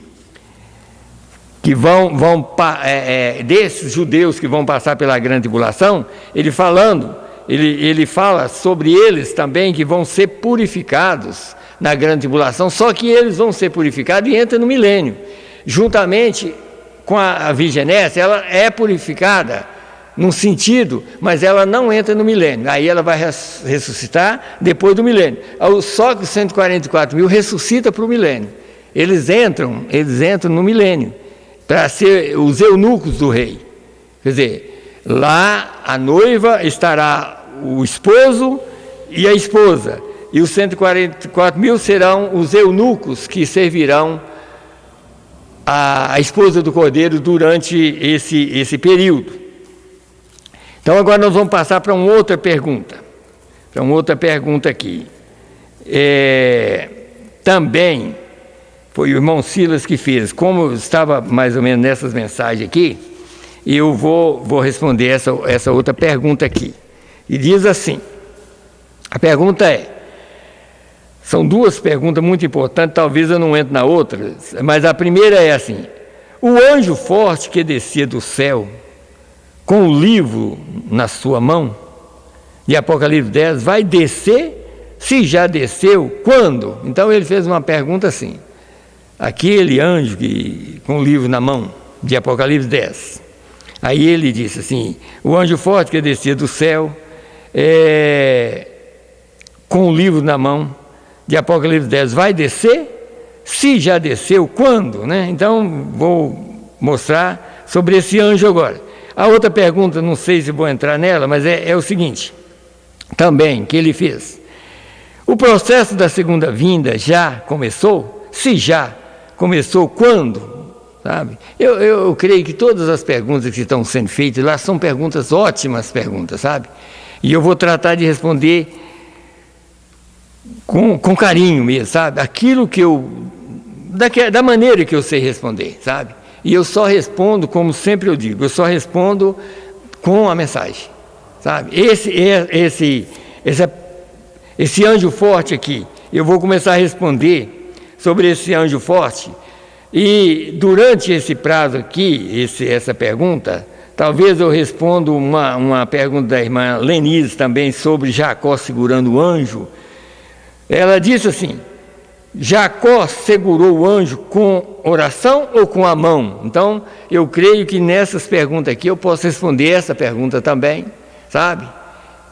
desses judeus que vão passar pela grande tribulação, ele fala sobre eles também que vão ser purificados na grande tribulação, só que eles vão ser purificados e entram no milênio. Juntamente com a virginessa, ela é purificada num sentido, mas ela não entra no milênio. Aí ela vai ressuscitar depois do milênio. Só que os 144 mil ressuscita para o milênio. Eles entram no milênio para ser os eunucos do rei. Quer dizer, lá a noiva estará o esposo e a esposa, e os 144 mil serão os eunucos que servirão a esposa do cordeiro durante esse período. Então agora nós vamos passar para uma outra pergunta. Aqui. Também foi o irmão Silas que fez. Como estava mais ou menos nessas mensagens aqui, eu vou responder essa outra pergunta aqui. E diz assim, a pergunta são duas perguntas muito importantes, talvez eu não entre na outra, mas a primeira é assim, o anjo forte que descia do céu, com o livro na sua mão, de Apocalipse 10, vai descer? Se já desceu, quando? Então ele fez uma pergunta assim, aquele anjo com o livro na mão, de Apocalipse 10, aí ele disse assim, o anjo forte que descia do céu, com o livro na mão, de Apocalipse 10, vai descer? Se já desceu, quando? Né? Então, vou mostrar sobre esse anjo agora. A outra pergunta, não sei se vou entrar nela, mas é o seguinte, também, que ele fez. O processo da segunda vinda já começou? Se já começou, quando? Sabe? Eu creio que todas as perguntas que estão sendo feitas lá são perguntas, ótimas perguntas, sabe? E eu vou tratar de responder com carinho mesmo, sabe? Aquilo que da maneira que eu sei responder, sabe? E eu só respondo, como sempre eu digo, eu só respondo com a mensagem, sabe? Esse anjo forte aqui, eu vou começar a responder sobre esse anjo forte, e durante esse prazo aqui, essa pergunta, talvez eu responda uma pergunta da irmã Lenise também sobre Jacó segurando o anjo. Ela disse assim, Jacó segurou o anjo com oração ou com a mão? Então, eu creio que nessas perguntas aqui eu posso responder essa pergunta também, sabe?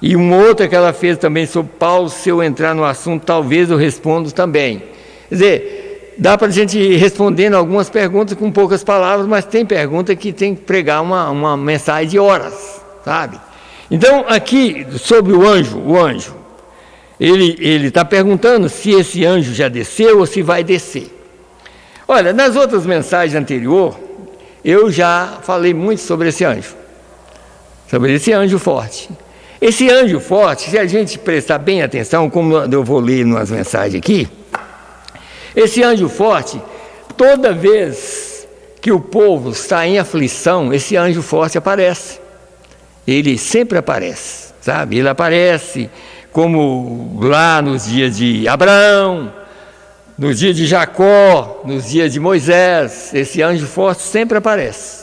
E uma outra que ela fez também sobre Paulo, se eu entrar no assunto, talvez eu respondo também. Quer dizer, dá para a gente ir respondendo algumas perguntas com poucas palavras, mas tem pergunta que tem que pregar uma mensagem de horas, sabe? Então, aqui, sobre o anjo, ele está perguntando se esse anjo já desceu ou se vai descer. Olha, nas outras mensagens anteriores, eu já falei muito sobre esse anjo forte. Esse anjo forte, se a gente prestar bem atenção, como eu vou ler nas mensagens aqui, esse anjo forte, toda vez que o povo está em aflição, esse anjo forte aparece. Ele sempre aparece, sabe? Ele aparece como lá nos dias de Abraão, nos dias de Jacó, nos dias de Moisés, esse anjo forte sempre aparece.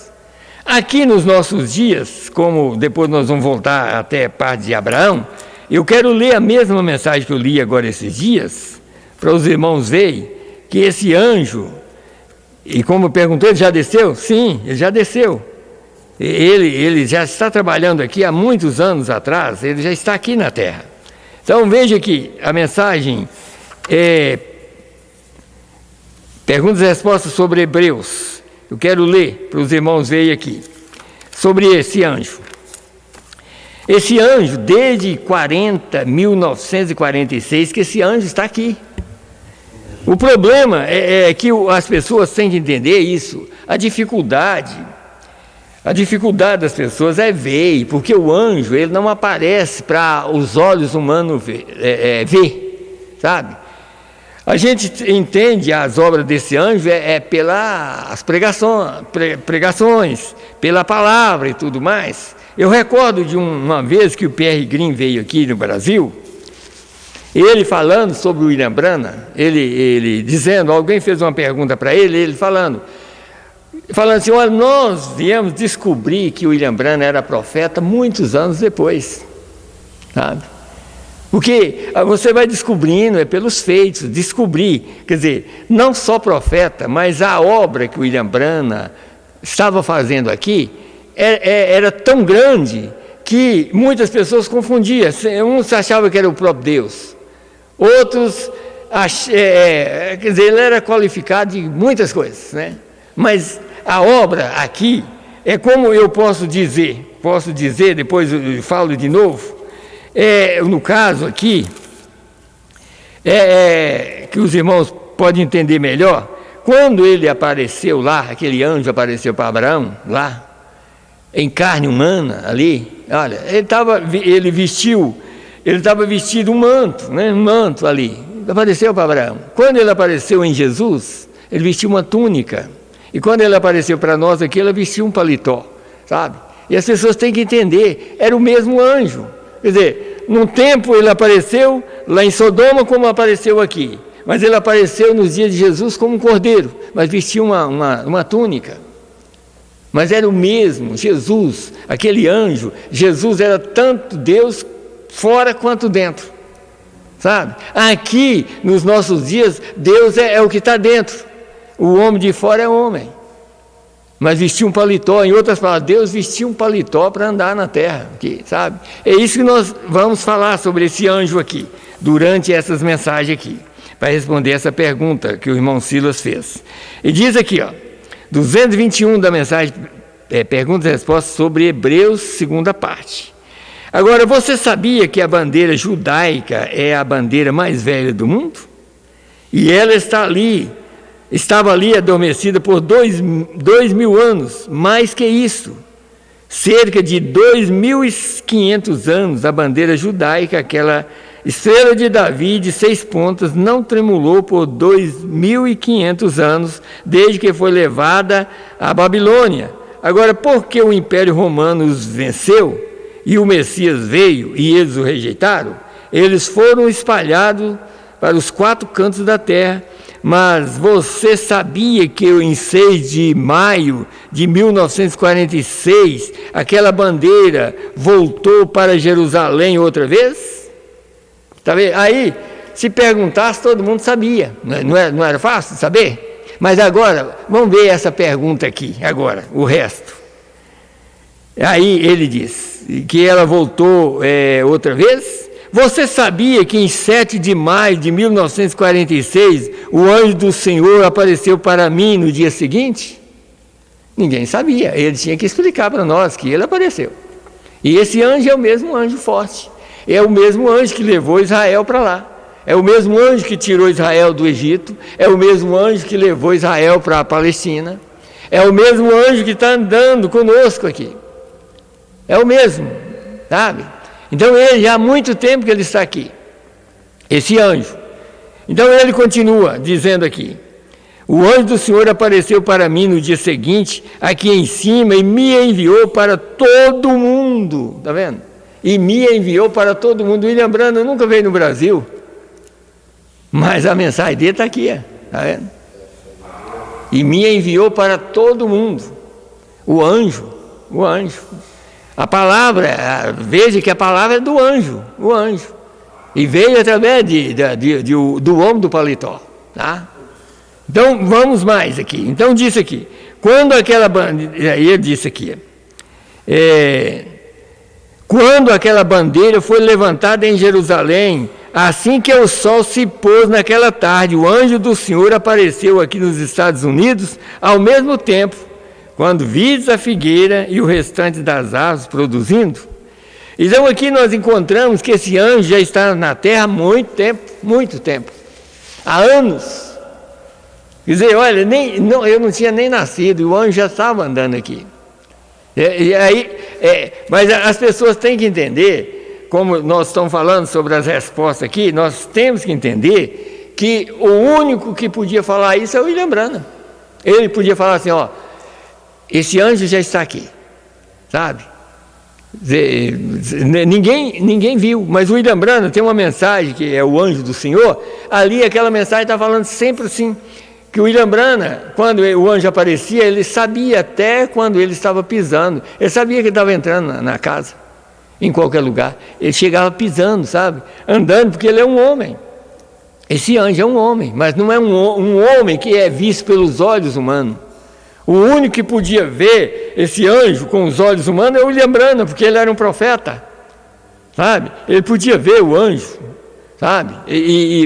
Aqui nos nossos dias, como depois nós vamos voltar até a parte de Abraão, eu quero ler a mesma mensagem que eu li agora esses dias, para os irmãos verem que esse anjo, e como perguntou, ele já desceu? Sim, ele já desceu. Ele já está trabalhando aqui há muitos anos atrás, ele já está aqui na terra. Então veja que a mensagem é perguntas e respostas sobre Hebreus. Eu quero ler para os irmãos verem aqui, sobre esse anjo. Esse anjo, desde 1946, que esse anjo está aqui. O problema é que as pessoas têm que entender isso, a dificuldade das pessoas é ver, porque o anjo, ele não aparece para os olhos humanos ver, sabe? A gente entende as obras desse anjo pelas pregações, pela palavra e tudo mais. Eu recordo de uma vez que o Pierre Green veio aqui no Brasil, ele falando sobre o William Branham, ele dizendo, alguém fez uma pergunta para ele falando assim, olha, nós viemos descobrir que o William Branham era profeta muitos anos depois, sabe? Porque você vai descobrindo, pelos feitos, descobrir, quer dizer, não só profeta, mas a obra que o William Branham estava fazendo aqui era tão grande que muitas pessoas confundiam. Uns achavam que era o próprio Deus, outros, quer dizer, ele era qualificado de muitas coisas, né? Mas a obra aqui é como eu posso dizer, depois eu falo de novo, no caso aqui, que os irmãos podem entender melhor, quando ele apareceu lá, aquele anjo apareceu para Abraão, lá, em carne humana, ali, olha, ele estava vestido um manto, né, um manto ali, apareceu para Abraão. Quando ele apareceu em Jesus, ele vestiu uma túnica, e quando ele apareceu para nós aqui, ele vestiu um paletó, sabe? E as pessoas têm que entender, era o mesmo anjo. Quer dizer, num tempo ele apareceu lá em Sodoma como apareceu aqui, mas ele apareceu nos dias de Jesus como um cordeiro, mas vestia uma túnica. Mas era o mesmo, Jesus, aquele anjo, Jesus era tanto Deus fora quanto dentro, sabe? Aqui, nos nossos dias, Deus é o que está dentro, o homem de fora é homem. Mas vestia um paletó, em outras palavras, Deus vestia um paletó para andar na terra, aqui, sabe? É isso que nós vamos falar sobre esse anjo aqui, durante essas mensagens aqui, para responder essa pergunta que o irmão Silas fez. E diz aqui, 221 da mensagem, perguntas e respostas sobre Hebreus, segunda parte. Agora, você sabia que a bandeira judaica é a bandeira mais velha do mundo? E ela estava ali adormecida por 2.000 anos, mais que isso. Cerca de 2.500 anos, a bandeira judaica, aquela estrela de Davi de 6 pontas, não tremulou por 2.500 anos, desde que foi levada à Babilônia. Agora, porque o Império Romano os venceu, e o Messias veio, e eles o rejeitaram, eles foram espalhados para os 4 cantos da terra. Mas você sabia que em 6 de maio de 1946, aquela bandeira voltou para Jerusalém outra vez? Tá vendo? Aí, se perguntasse, todo mundo sabia. Não era fácil saber? Mas agora, vamos ver essa pergunta aqui, agora, o resto. Aí ele diz que ela voltou outra vez? Você sabia que em 7 de maio de 1946, o anjo do Senhor apareceu para mim no dia seguinte? Ninguém sabia, ele tinha que explicar para nós que ele apareceu. E esse anjo é o mesmo anjo forte, é o mesmo anjo que levou Israel para lá. É o mesmo anjo que tirou Israel do Egito, é o mesmo anjo que levou Israel para a Palestina, é o mesmo anjo que está andando conosco aqui. É o mesmo, sabe? Então ele já há muito tempo que ele está aqui, esse anjo. Então ele continua dizendo aqui: o anjo do Senhor apareceu para mim no dia seguinte, aqui em cima, e me enviou para todo mundo. Está vendo? E me enviou para todo mundo. William Branham nunca veio no Brasil, mas a mensagem dele está aqui, está vendo? E me enviou para todo mundo. O anjo. A palavra, veja que a palavra é do anjo, o anjo. E veio através do homem do paletó, tá? Então, vamos mais aqui. Então, disse aqui, quando aquela bandeira, ele disse aqui, quando aquela bandeira foi levantada em Jerusalém, assim que o sol se pôs naquela tarde, o anjo do Senhor apareceu aqui nos Estados Unidos, ao mesmo tempo, quando vides a figueira e o restante das árvores produzindo. Então aqui nós encontramos que esse anjo já está na terra há muito tempo, há anos. Quer dizer, olha, eu não tinha nem nascido, e o anjo já estava andando aqui. Mas as pessoas têm que entender, como nós estamos falando sobre as respostas aqui, nós temos que entender que o único que podia falar isso é o William Branham. Ele podia falar assim, ó, esse anjo já está aqui, sabe? Ninguém viu, mas o William Branham tem uma mensagem que é o anjo do Senhor. Ali aquela mensagem está falando sempre assim, que o William Branham, quando o anjo aparecia, ele sabia até quando ele estava pisando, ele sabia que ele estava entrando na casa, em qualquer lugar, ele chegava pisando, sabe, andando, porque ele é um homem. Esse anjo é um homem, mas não é um homem que é visto pelos olhos humanos. O único que podia ver esse anjo com os olhos humanos é o William Branham, porque ele era um profeta, sabe? Ele podia ver o anjo, sabe?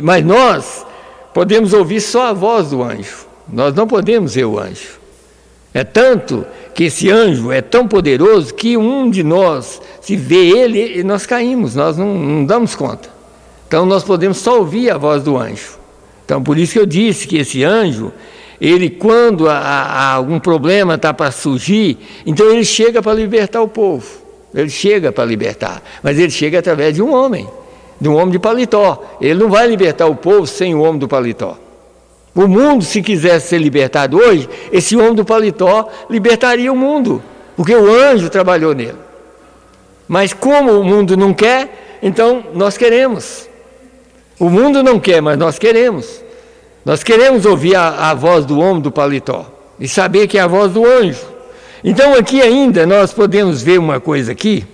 Mas nós podemos ouvir só a voz do anjo, nós não podemos ver o anjo. É tanto que esse anjo é tão poderoso que um de nós, se vê ele, nós caímos, nós não damos conta. Então nós podemos só ouvir a voz do anjo. Então por isso que eu disse que esse anjo, ele, quando algum problema está para surgir, então ele chega para libertar o povo. Ele chega para libertar, mas ele chega através de um homem de paletó. Ele não vai libertar o povo sem o homem do paletó. O mundo, se quisesse ser libertado hoje, esse homem do paletó libertaria o mundo, porque o anjo trabalhou nele. Mas como o mundo não quer, então nós queremos. O mundo não quer, mas nós queremos. Nós queremos ouvir a voz do homem do paletó e saber que é a voz do anjo. Então aqui ainda nós podemos ver uma coisa aqui,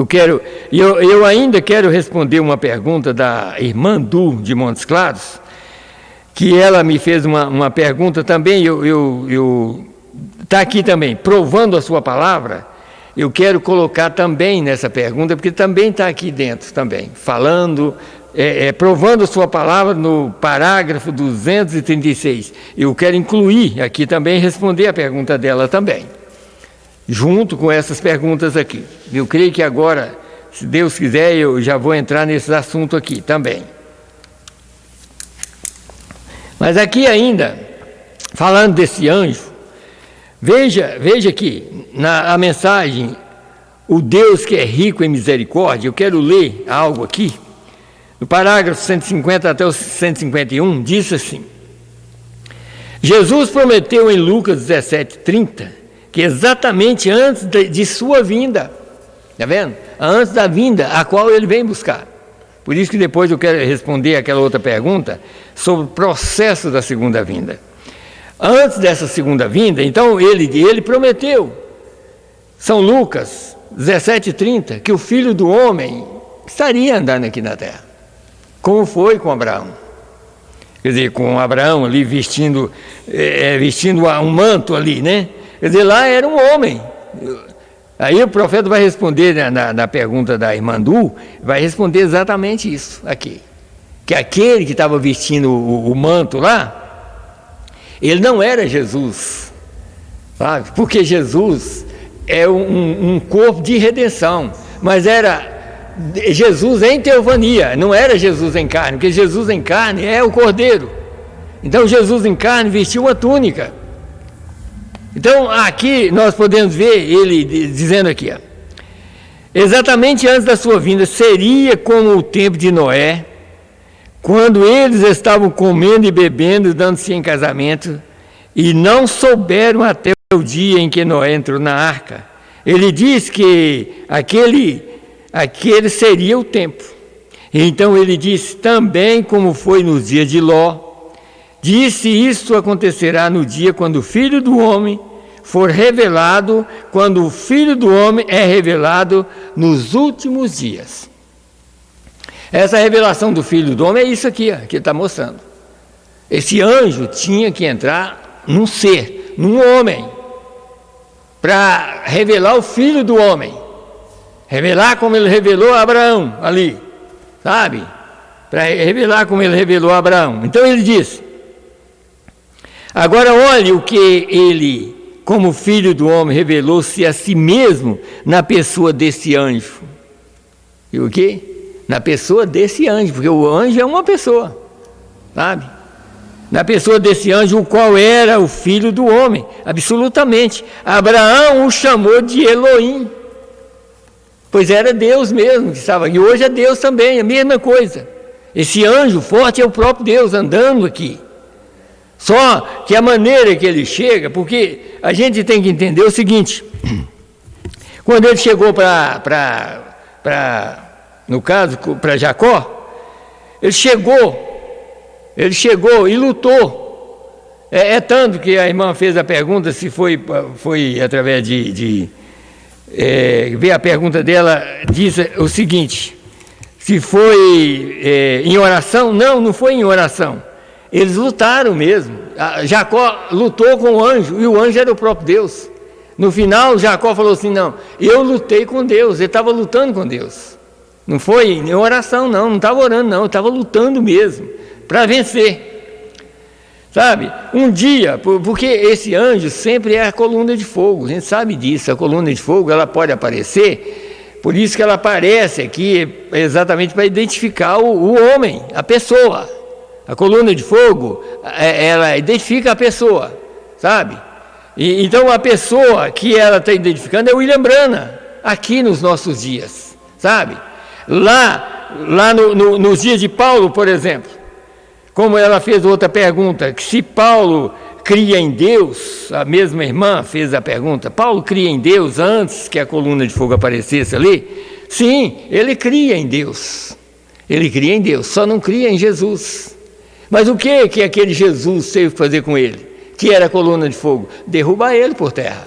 que eu ainda quero responder uma pergunta da irmã Du de Montes Claros, que ela me fez uma pergunta também, está aqui também, provando a sua palavra. Eu quero colocar também nessa pergunta, porque também está aqui dentro também, falando, provando a sua palavra no parágrafo 236. Eu quero incluir aqui também, responder a pergunta dela também, junto com essas perguntas aqui. Eu creio que agora, se Deus quiser, eu já vou entrar nesses assuntos aqui também. Mas aqui ainda, falando desse anjo, veja aqui, a mensagem, o Deus que é rico em misericórdia, eu quero ler algo aqui, no parágrafo 150 até o 151, diz assim: Jesus prometeu em Lucas 17:30, que exatamente antes de sua vinda, está vendo? Antes da vinda, a qual ele vem buscar. Por isso que depois eu quero responder aquela outra pergunta sobre o processo da segunda vinda. Antes dessa segunda vinda, então ele prometeu, São Lucas 17:30, que o Filho do Homem estaria andando aqui na terra, como foi com Abraão. Quer dizer, com Abraão ali vestindo um manto ali, né? Quer dizer, lá era um homem. Aí o profeta vai responder na pergunta da irmã Du, vai responder exatamente isso aqui. Que aquele que estava vestindo o manto lá, ele não era Jesus, sabe? Porque Jesus é um corpo de redenção, mas era Jesus em teofania, não era Jesus em carne, porque Jesus em carne é o Cordeiro. Então Jesus em carne vestiu uma túnica. Então aqui nós podemos ver ele dizendo aqui, ó, exatamente antes da sua vinda seria como o tempo de Noé, quando eles estavam comendo e bebendo, dando-se em casamento, e não souberam até o dia em que Noé entrou na arca. Ele diz que aquele seria o tempo. Então ele diz também como foi nos dias de Ló. Disse: isto acontecerá no dia quando o Filho do Homem for revelado, quando o Filho do Homem é revelado nos últimos dias. Essa revelação do Filho do Homem é isso aqui, ó, que ele está mostrando. Esse anjo tinha que entrar num ser, num homem, para revelar o Filho do Homem. Revelar como ele revelou a Abraão ali, sabe? Para revelar como ele revelou a Abraão. Então ele diz: agora olhe o que ele, como Filho do Homem, revelou-se a si mesmo na pessoa desse anjo. E o quê? Na pessoa desse anjo, porque o anjo é uma pessoa, sabe? Na pessoa desse anjo, o qual era o Filho do Homem, absolutamente. Abraão o chamou de Elohim, pois era Deus mesmo que estava, e hoje é Deus também, a mesma coisa. Esse anjo forte é o próprio Deus andando aqui. Só que a maneira que ele chega, porque a gente tem que entender o seguinte: quando ele chegou no caso, para Jacó, ele chegou e lutou. É tanto que a irmã fez a pergunta, se foi através ver a pergunta dela, diz o seguinte: se foi em oração? Não foi em oração. Eles lutaram mesmo. Jacó lutou com o anjo, e o anjo era o próprio Deus. No final, Jacó falou assim: não, eu lutei com Deus. Ele estava lutando com Deus. Não foi em oração, não estava orando, não, estava lutando mesmo, para vencer. Sabe, um dia, porque esse anjo sempre é a coluna de fogo, a gente sabe disso. A coluna de fogo, ela pode aparecer, por isso que ela aparece aqui, exatamente para identificar o homem, a pessoa. A coluna de fogo, ela identifica a pessoa, sabe? Então a pessoa que ela está identificando é William Branham, aqui nos nossos dias, sabe? Lá nos dias de Paulo, por exemplo, como ela fez outra pergunta, que se Paulo cria em Deus, a mesma irmã fez a pergunta: Paulo cria em Deus antes que a coluna de fogo aparecesse ali? Sim, ele cria em Deus, só não cria em Jesus. Mas o que aquele Jesus teve que fazer com ele, que era a coluna de fogo? Derrubar ele por terra.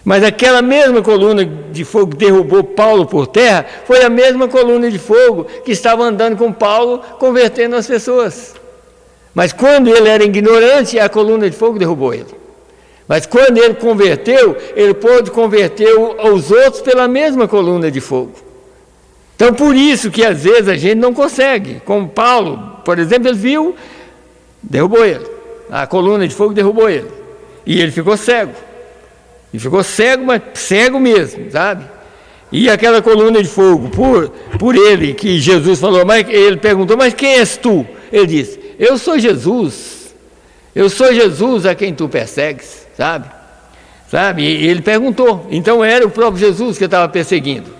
Mas aquela mesma coluna de fogo que derrubou Paulo por terra foi a mesma coluna de fogo que estava andando com Paulo, convertendo as pessoas. Mas quando ele era ignorante, a coluna de fogo derrubou ele. Mas quando ele converteu, ele pôde converter os outros pela mesma coluna de fogo. Então, por isso que às vezes a gente não consegue. Como Paulo, por exemplo, ele viu, derrubou ele. A coluna de fogo derrubou ele. E ele ficou cego. E ficou cego, mas cego mesmo, sabe? E aquela coluna de fogo, por ele, que Jesus falou, mas ele perguntou: mas quem és tu? Ele disse: eu sou Jesus a quem tu persegues, sabe? E ele perguntou, então era o próprio Jesus que estava perseguindo.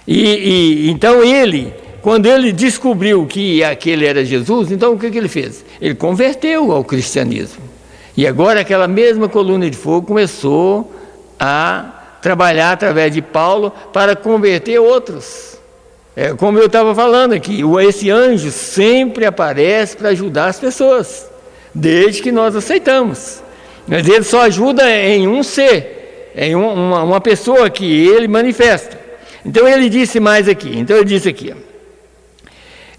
Então ele, quando ele descobriu que aquele era Jesus, então o que ele fez? Ele converteu ao cristianismo. E agora aquela mesma coluna de fogo começou a trabalhar através de Paulo para converter outros. Como eu estava falando aqui, esse anjo sempre aparece para ajudar as pessoas, desde que nós aceitamos. Mas ele só ajuda em um ser, em uma pessoa que ele manifesta. Então ele disse mais aqui,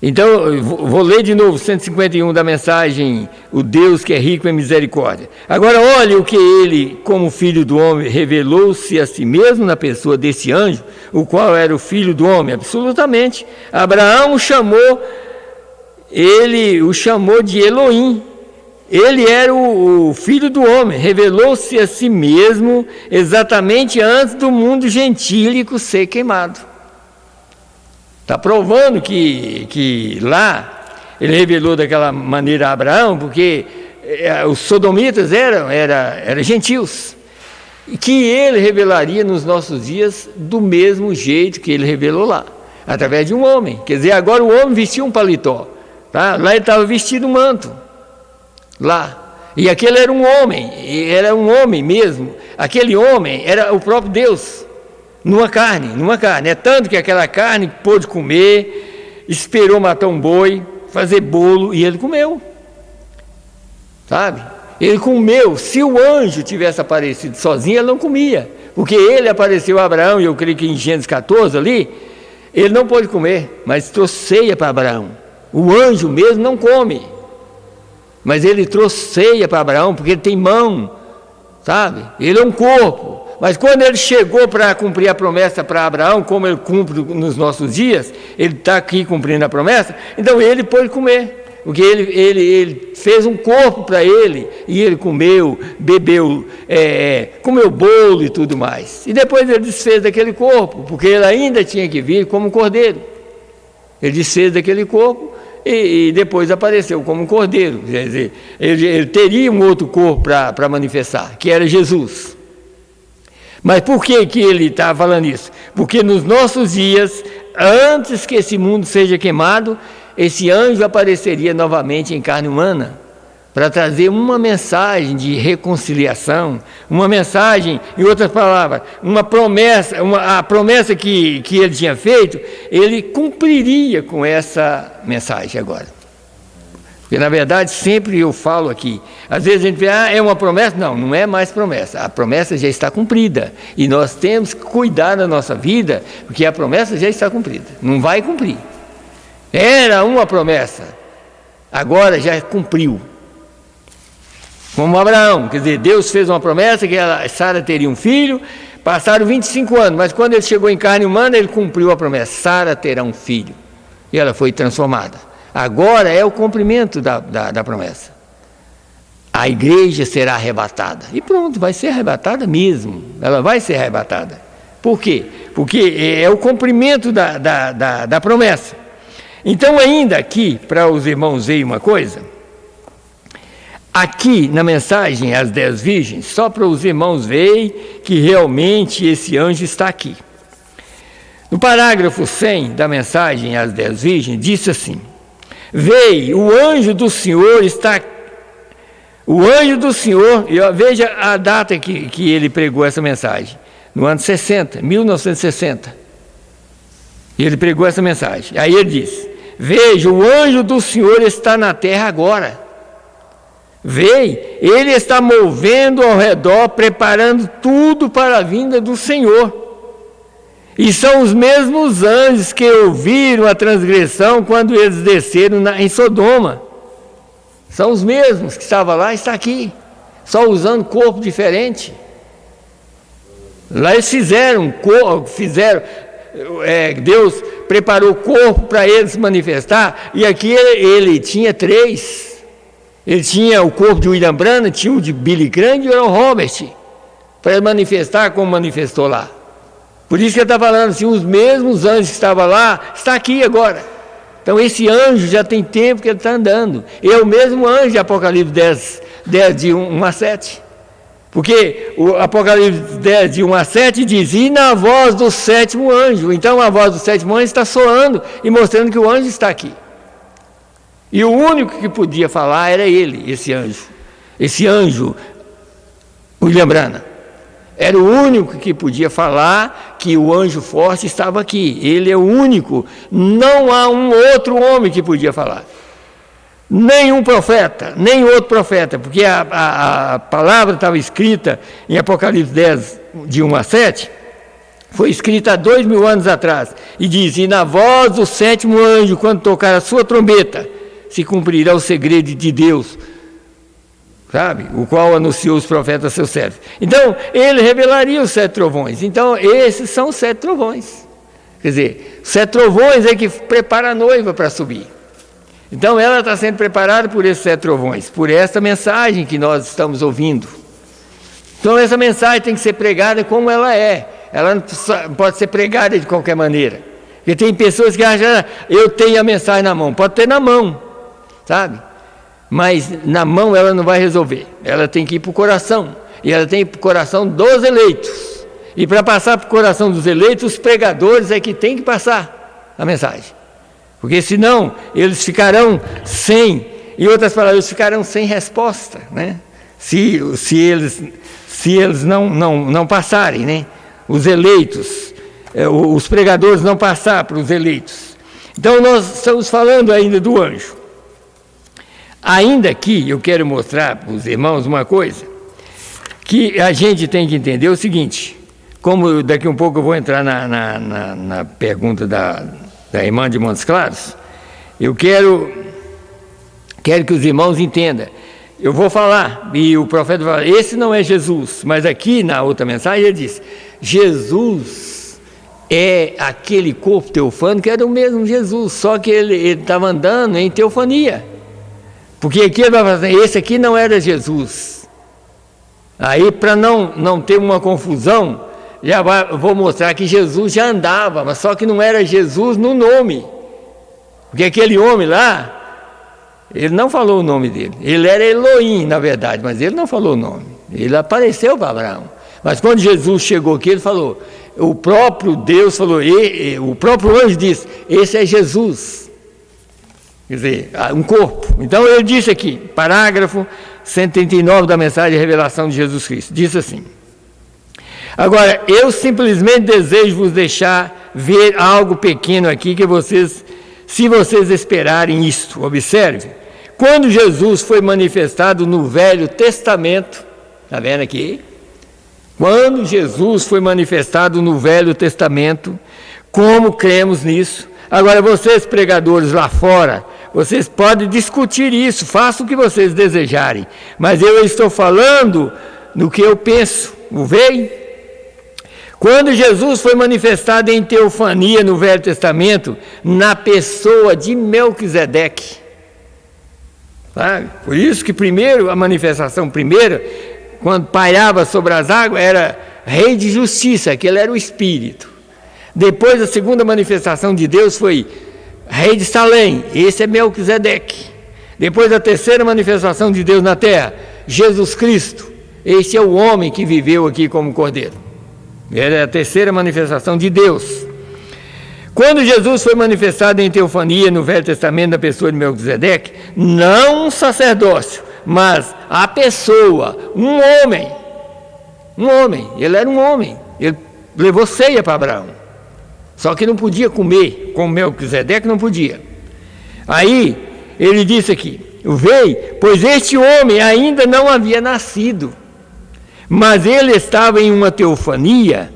Então, eu vou ler de novo, 151 da mensagem, o Deus que é rico em misericórdia. Agora, olhe o que ele, como Filho do Homem, revelou-se a si mesmo na pessoa desse anjo, o qual era o Filho do Homem, absolutamente. Abraão o chamou de Elohim. Ele era o Filho do Homem, revelou-se a si mesmo exatamente antes do mundo gentílico ser queimado. Está provando que lá ele revelou daquela maneira a Abraão, porque os sodomitas eram gentios, e que ele revelaria nos nossos dias do mesmo jeito que ele revelou lá, através de um homem. Quer dizer, agora o homem vestia um paletó, tá? Lá ele estava vestido um manto, lá. E aquele era um homem mesmo. Aquele homem era o próprio Deus, numa carne. É tanto que aquela carne pôde comer, esperou matar um boi, fazer bolo, e ele comeu. Sabe? Ele comeu. Se o anjo tivesse aparecido sozinho, ele não comia. Porque ele apareceu a Abraão, e eu creio que em Gênesis 14 ali, ele não pôde comer, mas trouxe ceia para Abraão. O anjo mesmo não come. Mas ele trouxe ceia para Abraão, porque ele tem mão, sabe? Ele é um corpo. Mas quando ele chegou para cumprir a promessa para Abraão, como ele cumpre nos nossos dias, ele está aqui cumprindo a promessa, então ele pôde comer, porque ele fez um corpo para ele, e ele comeu, bebeu, comeu bolo e tudo mais. E depois ele desfez daquele corpo, porque ele ainda tinha que vir como um cordeiro. Ele desfez daquele corpo, e depois apareceu como um cordeiro. Quer dizer, ele teria um outro corpo para manifestar, que era Jesus. Mas por que ele está falando isso? Porque nos nossos dias, antes que esse mundo seja queimado, esse anjo apareceria novamente em carne humana, para trazer uma mensagem de reconciliação, uma mensagem, em outras palavras, uma promessa, a promessa que ele tinha feito, ele cumpriria com essa mensagem agora. Porque, na verdade, sempre eu falo aqui, às vezes a gente pensa, é uma promessa? Não, não é mais promessa, a promessa já está cumprida, e nós temos que cuidar da nossa vida, porque a promessa já está cumprida, não vai cumprir. Era uma promessa, agora já cumpriu. Como Abraão, quer dizer, Deus fez uma promessa que Sara teria um filho, passaram 25 anos, mas quando ele chegou em carne humana, ele cumpriu a promessa, Sara terá um filho, e ela foi transformada. Agora é o cumprimento da promessa. A igreja será arrebatada, e pronto, vai ser arrebatada mesmo, ela vai ser arrebatada. Por quê? Porque é o cumprimento da promessa. Então, ainda aqui, para os irmãos verem uma coisa, aqui na mensagem às 10 virgens, só para os irmãos verem que realmente esse anjo está aqui. No parágrafo 100 da mensagem às 10 virgens, disse assim: veio, o anjo do Senhor está... O anjo do Senhor, e veja a data que ele pregou essa mensagem, no ano 60, 1960. E ele pregou essa mensagem. Aí ele diz: veja, o anjo do Senhor está na terra agora. Veio, ele está movendo ao redor, preparando tudo para a vinda do Senhor. E são os mesmos anjos que ouviram a transgressão quando eles desceram em Sodoma. São os mesmos que estavam lá e está aqui, só usando corpo diferente. Lá eles Deus preparou o corpo para eles se manifestar, e aqui ele tinha 3. Ele tinha o corpo de William Branham, tinha o de Billy Graham e o Robert, para manifestar como manifestou lá. Por isso que ele está falando assim, os mesmos anjos que estavam lá, está aqui agora. Então esse anjo já tem tempo que ele está andando. É o mesmo anjo de Apocalipse 10 de 1 a 7. Porque o Apocalipse 10 de 1 a 7 diz, e na voz do 7º anjo. Então a voz do 7º anjo está soando e mostrando que o anjo está aqui. E o único que podia falar era ele, esse anjo, William Branham. Era o único que podia falar que o anjo forte estava aqui. Ele é o único. Não há um outro homem que podia falar. Nenhum profeta, nem outro profeta, porque a palavra estava escrita em Apocalipse 10, de 1 a 7, foi escrita há 2000 anos atrás. E diz, e na voz do 7º anjo, quando tocar a sua trombeta, se cumprirá o segredo de Deus, sabe? O qual anunciou os profetas a seus servos. Então, ele revelaria os 7 trovões. Então, esses são os 7 trovões. Quer dizer, 7 trovões é que prepara a noiva para subir. Então, ela está sendo preparada por esses 7 trovões, por essa mensagem que nós estamos ouvindo. Então, essa mensagem tem que ser pregada como ela é. Ela não pode ser pregada de qualquer maneira. Porque tem pessoas que acham, eu tenho a mensagem na mão. Pode ter na mão, sabe? Mas na mão ela não vai resolver. Ela tem que ir para o coração. E ela tem que ir para o coração dos eleitos. E para passar para o coração dos eleitos, os pregadores é que tem que passar a mensagem. Porque senão eles ficarão sem, em outras palavras, eles ficarão sem resposta, né? Se eles não passarem, né? Os eleitos, os pregadores não passar para os eleitos. Então nós estamos falando ainda do anjo. Ainda aqui eu quero mostrar para os irmãos uma coisa, que a gente tem que entender o seguinte, como daqui um pouco eu vou entrar na pergunta da irmã de Montes Claros, eu quero que os irmãos entendam. Eu vou falar, e o profeta fala, esse não é Jesus, mas aqui na outra mensagem ele diz, Jesus é aquele corpo teofânico que era o mesmo Jesus, só que ele estava andando em teofania, porque aqui ele vai falar assim, esse aqui não era Jesus. Aí para não ter uma confusão, vou mostrar que Jesus já andava, mas só que não era Jesus no nome, porque aquele homem lá, ele não falou o nome dele. Ele era Elohim, na verdade, mas ele não falou o nome. Ele apareceu para Abraão. Mas quando Jesus chegou aqui, ele falou, o próprio Deus falou, o próprio anjo disse, esse é Jesus. Quer dizer, um corpo. Então ele disse aqui, parágrafo 139 da mensagem de revelação de Jesus Cristo. Disse assim, agora, eu simplesmente desejo vos deixar ver algo pequeno aqui que vocês, se vocês esperarem isto, observe. Quando Jesus foi manifestado no Velho Testamento, está vendo aqui? Quando Jesus foi manifestado no Velho Testamento, como cremos nisso? Agora, vocês pregadores lá fora, vocês podem discutir isso, façam o que vocês desejarem, mas eu estou falando no que eu penso, veio? Quando Jesus foi manifestado em teofania no Velho Testamento, na pessoa de Melquisedeque, sabe? Por isso que primeiro, a manifestação primeira, quando pairava sobre as águas, era rei de justiça, aquele era o Espírito. Depois a segunda manifestação de Deus foi rei de Salém, esse é Melquisedeque. Depois a terceira manifestação de Deus na terra, Jesus Cristo, esse é o homem que viveu aqui como cordeiro. Era a terceira manifestação de Deus. Quando Jesus foi manifestado em teofania no Velho Testamento da pessoa de Melquisedeque, não um sacerdócio, mas a pessoa, um homem, ele era um homem, ele levou ceia para Abraão, só que não podia comer, como Melquisedeque não podia. Aí ele disse aqui, veio, pois este homem ainda não havia nascido, mas ele estava em uma teofania,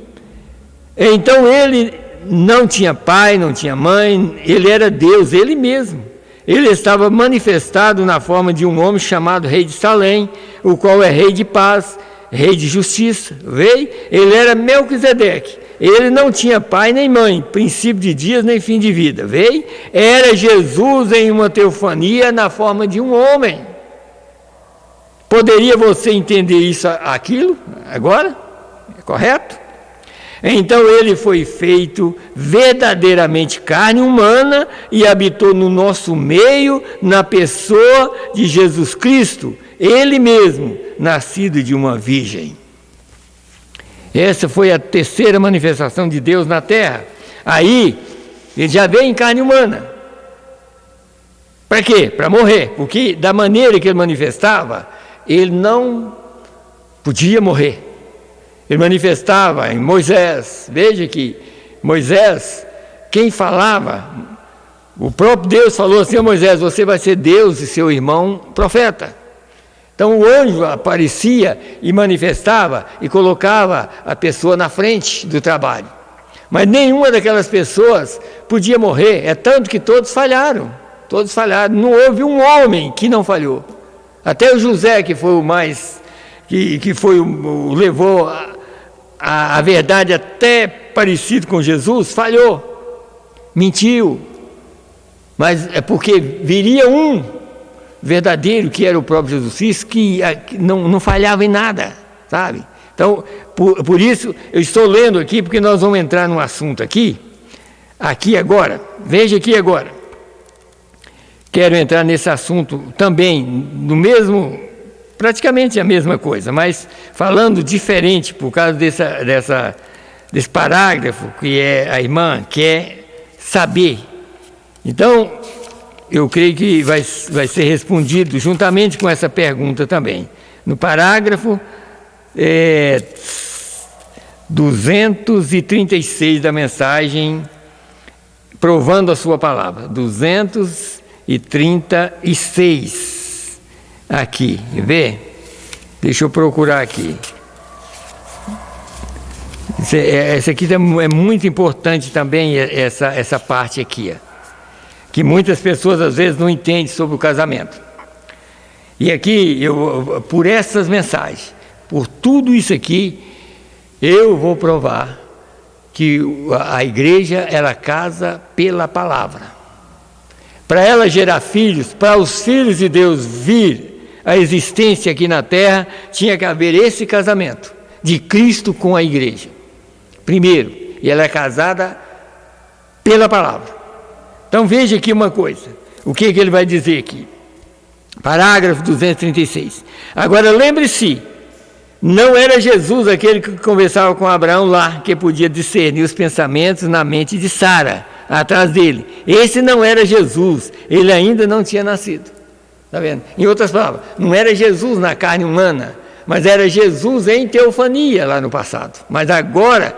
então ele não tinha pai, não tinha mãe, ele era Deus, ele mesmo. Ele estava manifestado na forma de um homem chamado rei de Salém, o qual é rei de paz, rei de justiça. Veio? Ele era Melquisedeque. Ele não tinha pai nem mãe, princípio de dias nem fim de vida. Veio? Era Jesus em uma teofania na forma de um homem. Poderia você entender isso, aquilo, agora? É correto? Então ele foi feito verdadeiramente carne humana e habitou no nosso meio, na pessoa de Jesus Cristo, ele mesmo, nascido de uma virgem. Essa foi a terceira manifestação de Deus na terra. Aí, ele já veio em carne humana. Para quê? Para morrer. Porque da maneira que ele manifestava, ele não podia morrer. Ele manifestava em Moisés, veja que Moisés, quem falava, o próprio Deus falou assim a Moisés, você vai ser Deus e seu irmão profeta. Então o anjo aparecia e manifestava e colocava a pessoa na frente do trabalho. Mas nenhuma daquelas pessoas podia morrer, é tanto que todos falharam, não houve um homem que não falhou. Até o José, que foi o mais, levou a verdade até parecido com Jesus, falhou, mentiu, mas é porque viria um verdadeiro, que era o próprio Jesus Cristo, que não falhava em nada, sabe? Então, por isso, eu estou lendo aqui, porque nós vamos entrar num assunto aqui, aqui agora, veja aqui agora. Quero entrar nesse assunto também, no mesmo, praticamente a mesma coisa, mas falando diferente por causa desse parágrafo que a irmã quer saber. Então, eu creio que vai ser respondido juntamente com essa pergunta também. No parágrafo 236 da mensagem, provando a sua palavra. 236. Aqui, vê? Deixa eu procurar aqui. Essa aqui é muito importante também, essa parte aqui, que muitas pessoas às vezes não entendem sobre o casamento. E aqui, por essas mensagens, por tudo isso aqui, eu vou provar que a igreja, ela casa pela palavra. Para ela gerar filhos, para os filhos de Deus vir à existência aqui na terra, tinha que haver esse casamento de Cristo com a igreja. Primeiro, e ela é casada pela palavra. Então veja aqui uma coisa, o que ele vai dizer aqui? Parágrafo 236. Agora lembre-se, não era Jesus aquele que conversava com Abraão lá, que podia discernir os pensamentos na mente de Sara, atrás dele. Esse não era Jesus, ele ainda não tinha nascido. Está vendo? Em outras palavras, não era Jesus na carne humana, mas era Jesus em teofania lá no passado. Mas agora,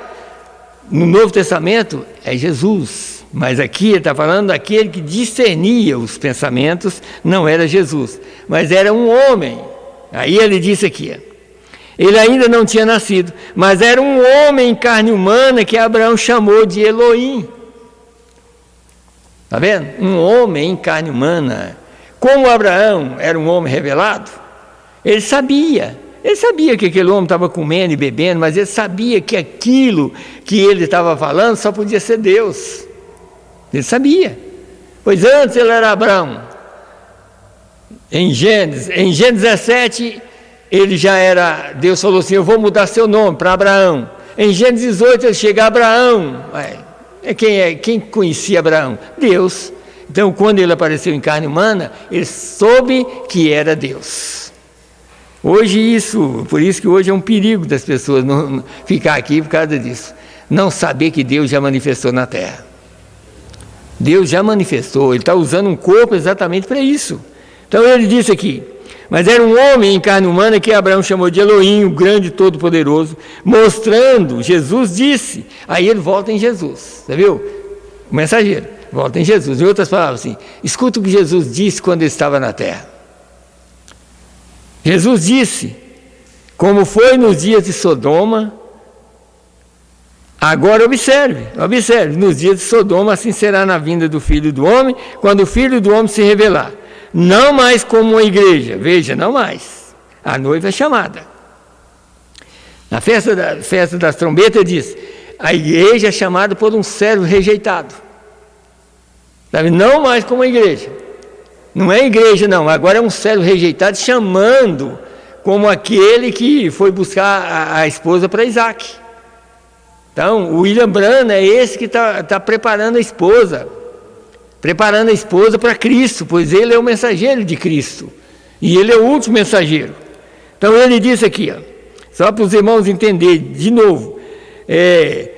no Novo Testamento, é Jesus. Mas aqui ele está falando daquele que discernia os pensamentos, não era Jesus, mas era um homem. Aí ele disse aqui, ele ainda não tinha nascido, mas era um homem em carne humana que Abraão chamou de Elohim. Está vendo? Um homem em carne humana. Como Abraão era um homem revelado, ele sabia que aquele homem estava comendo e bebendo, mas ele sabia que aquilo que ele estava falando só podia ser Deus. Ele sabia, pois antes ele era Abraão. Em Gênesis 17, ele já era, Deus falou assim, eu vou mudar seu nome para Abraão. Em Gênesis 18 ele chega a Abraão. Quem conhecia Abraão? Deus. Então quando ele apareceu em carne humana, ele soube que era Deus. Hoje por isso que hoje é um perigo das pessoas não ficar aqui por causa disso. Não saber que Deus já manifestou na terra. Deus já manifestou, ele está usando um corpo exatamente para isso. Então ele disse aqui, mas era um homem em carne humana que Abraão chamou de Elohim, o grande e todo-poderoso, mostrando, Jesus disse, aí ele volta em Jesus, você viu? O mensageiro, volta em Jesus. Em outras palavras assim, escuta o que Jesus disse quando ele estava na terra. Jesus disse, como foi nos dias de Sodoma, agora observe, nos dias de Sodoma assim será na vinda do Filho do Homem, quando o Filho do Homem se revelar, não mais como uma igreja, veja, não mais, a noiva é chamada. Na festa das trombetas diz, a igreja é chamada por um servo rejeitado, sabe? Não mais como uma igreja, não é igreja não, agora é um servo rejeitado chamando como aquele que foi buscar a esposa para Isaac. Então, o William Branham é esse que está preparando a esposa para Cristo, pois ele é o mensageiro de Cristo, e ele é o último mensageiro. Então, ele disse aqui, só para os irmãos entenderem, de novo,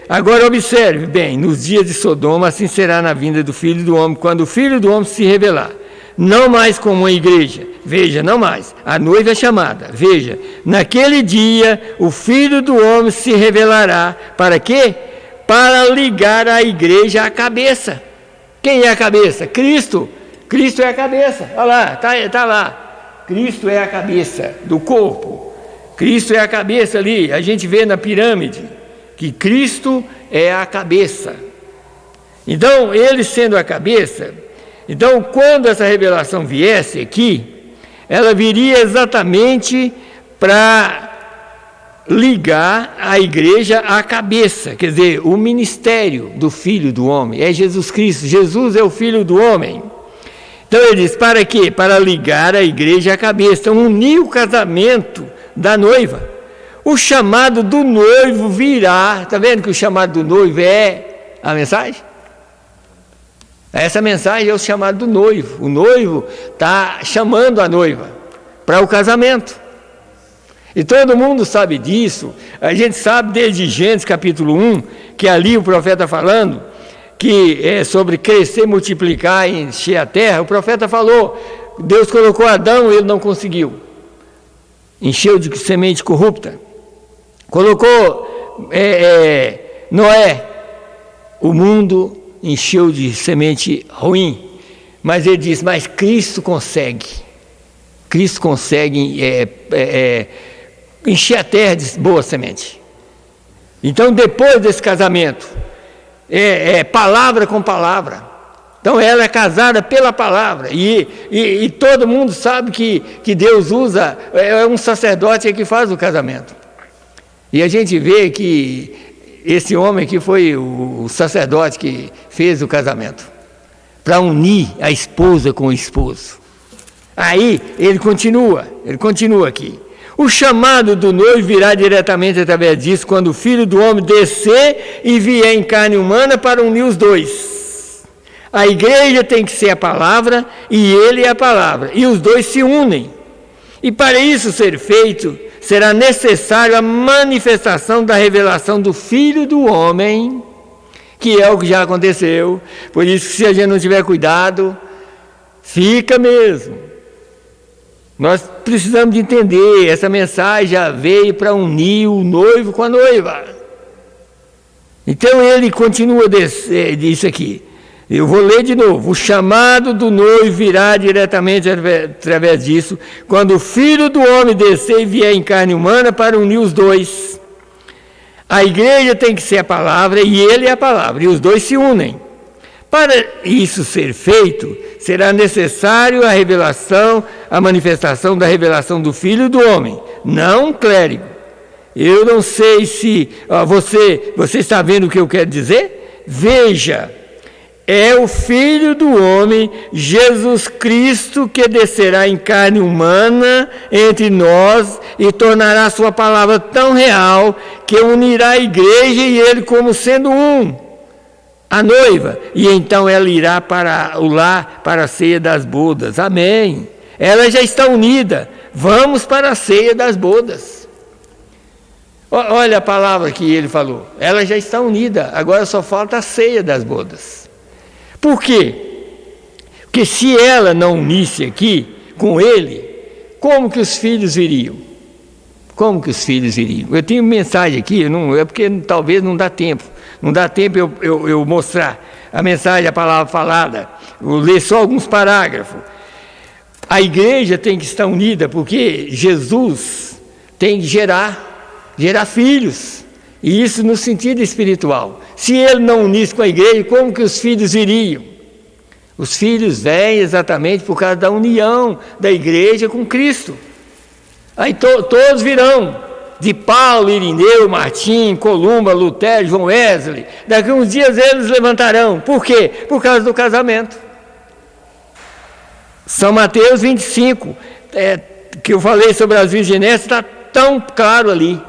agora observe bem, nos dias de Sodoma, assim será na vinda do Filho do Homem, quando o Filho do Homem se revelar, não mais como uma igreja, veja, não mais, a noiva é chamada, veja, naquele dia o Filho do Homem se revelará, para quê? Para ligar a igreja à cabeça. Quem é a cabeça? Cristo. Cristo é a cabeça, olha lá, está lá, Cristo é a cabeça do corpo, Cristo é a cabeça ali, a gente vê na pirâmide, que Cristo é a cabeça. Então, ele sendo a cabeça, então, quando essa revelação viesse aqui, ela viria exatamente para ligar a igreja à cabeça, quer dizer, o ministério do Filho do Homem, é Jesus Cristo, Jesus é o Filho do Homem. Então ele diz, para quê? Para ligar a igreja à cabeça, então unir o casamento da noiva. O chamado do noivo virá, está vendo que o chamado do noivo é a mensagem? Essa mensagem é o chamado do noivo. O noivo está chamando a noiva para o casamento. E todo mundo sabe disso. A gente sabe desde Gênesis capítulo 1, que ali o profeta falando, que é sobre crescer, multiplicar e encher a terra. O profeta falou, Deus colocou Adão, ele não conseguiu. Encheu de semente corrupta. Colocou Noé, o mundo encheu de semente ruim, mas ele diz, mas Cristo consegue encher a terra de boa semente. Então depois desse casamento, palavra com palavra, então ela é casada pela palavra, e todo mundo sabe que Deus usa, é um sacerdote que faz o casamento, e a gente vê que esse homem aqui foi o sacerdote que fez o casamento, para unir a esposa com o esposo. Aí ele continua aqui. O chamado do noivo virá diretamente através disso, quando o Filho do Homem descer e vier em carne humana para unir os dois. A igreja tem que ser a palavra e ele é a palavra, e os dois se unem. E para isso ser feito, será necessário a manifestação da revelação do Filho do Homem, que é o que já aconteceu. Por isso que se a gente não tiver cuidado, fica mesmo. Nós precisamos de entender, essa mensagem já veio para unir o noivo com a noiva. Então ele continua disso aqui. Eu vou ler de novo. O chamado do noivo virá diretamente através disso, quando o Filho do Homem descer e vier em carne humana para unir os dois. A igreja tem que ser a palavra e ele é a palavra, e os dois se unem. Para isso ser feito, será necessário a manifestação da revelação do Filho do Homem, não um clérigo. Eu não sei se você está vendo o que eu quero dizer? Veja, é o Filho do Homem, Jesus Cristo, que descerá em carne humana entre nós e tornará sua palavra tão real que unirá a igreja e ele como sendo um. A noiva, e então ela irá para o lar, para a ceia das bodas. Amém. Ela já está unida. Vamos para a ceia das bodas. Olha a palavra que ele falou. Ela já está unida. Agora só falta a ceia das bodas. Por quê? Porque se ela não unisse aqui com ele, como que os filhos viriam? Como que os filhos viriam? Eu tenho mensagem aqui, é porque talvez não dá tempo. Não dá tempo eu mostrar a mensagem, a palavra falada. Eu ler só alguns parágrafos. A igreja tem que estar unida, porque Jesus tem que gerar filhos. E isso no sentido espiritual. Se ele não unisse com a igreja, como que os filhos viriam? Os filhos vêm exatamente por causa da união da igreja com Cristo. Aí todos virão. De Paulo, Irineu, Martim, Columba, Lutero, João Wesley. Daqui a uns dias eles levantarão. Por quê? Por causa do casamento. São Mateus 25, que eu falei sobre as virginidades, está tão claro ali.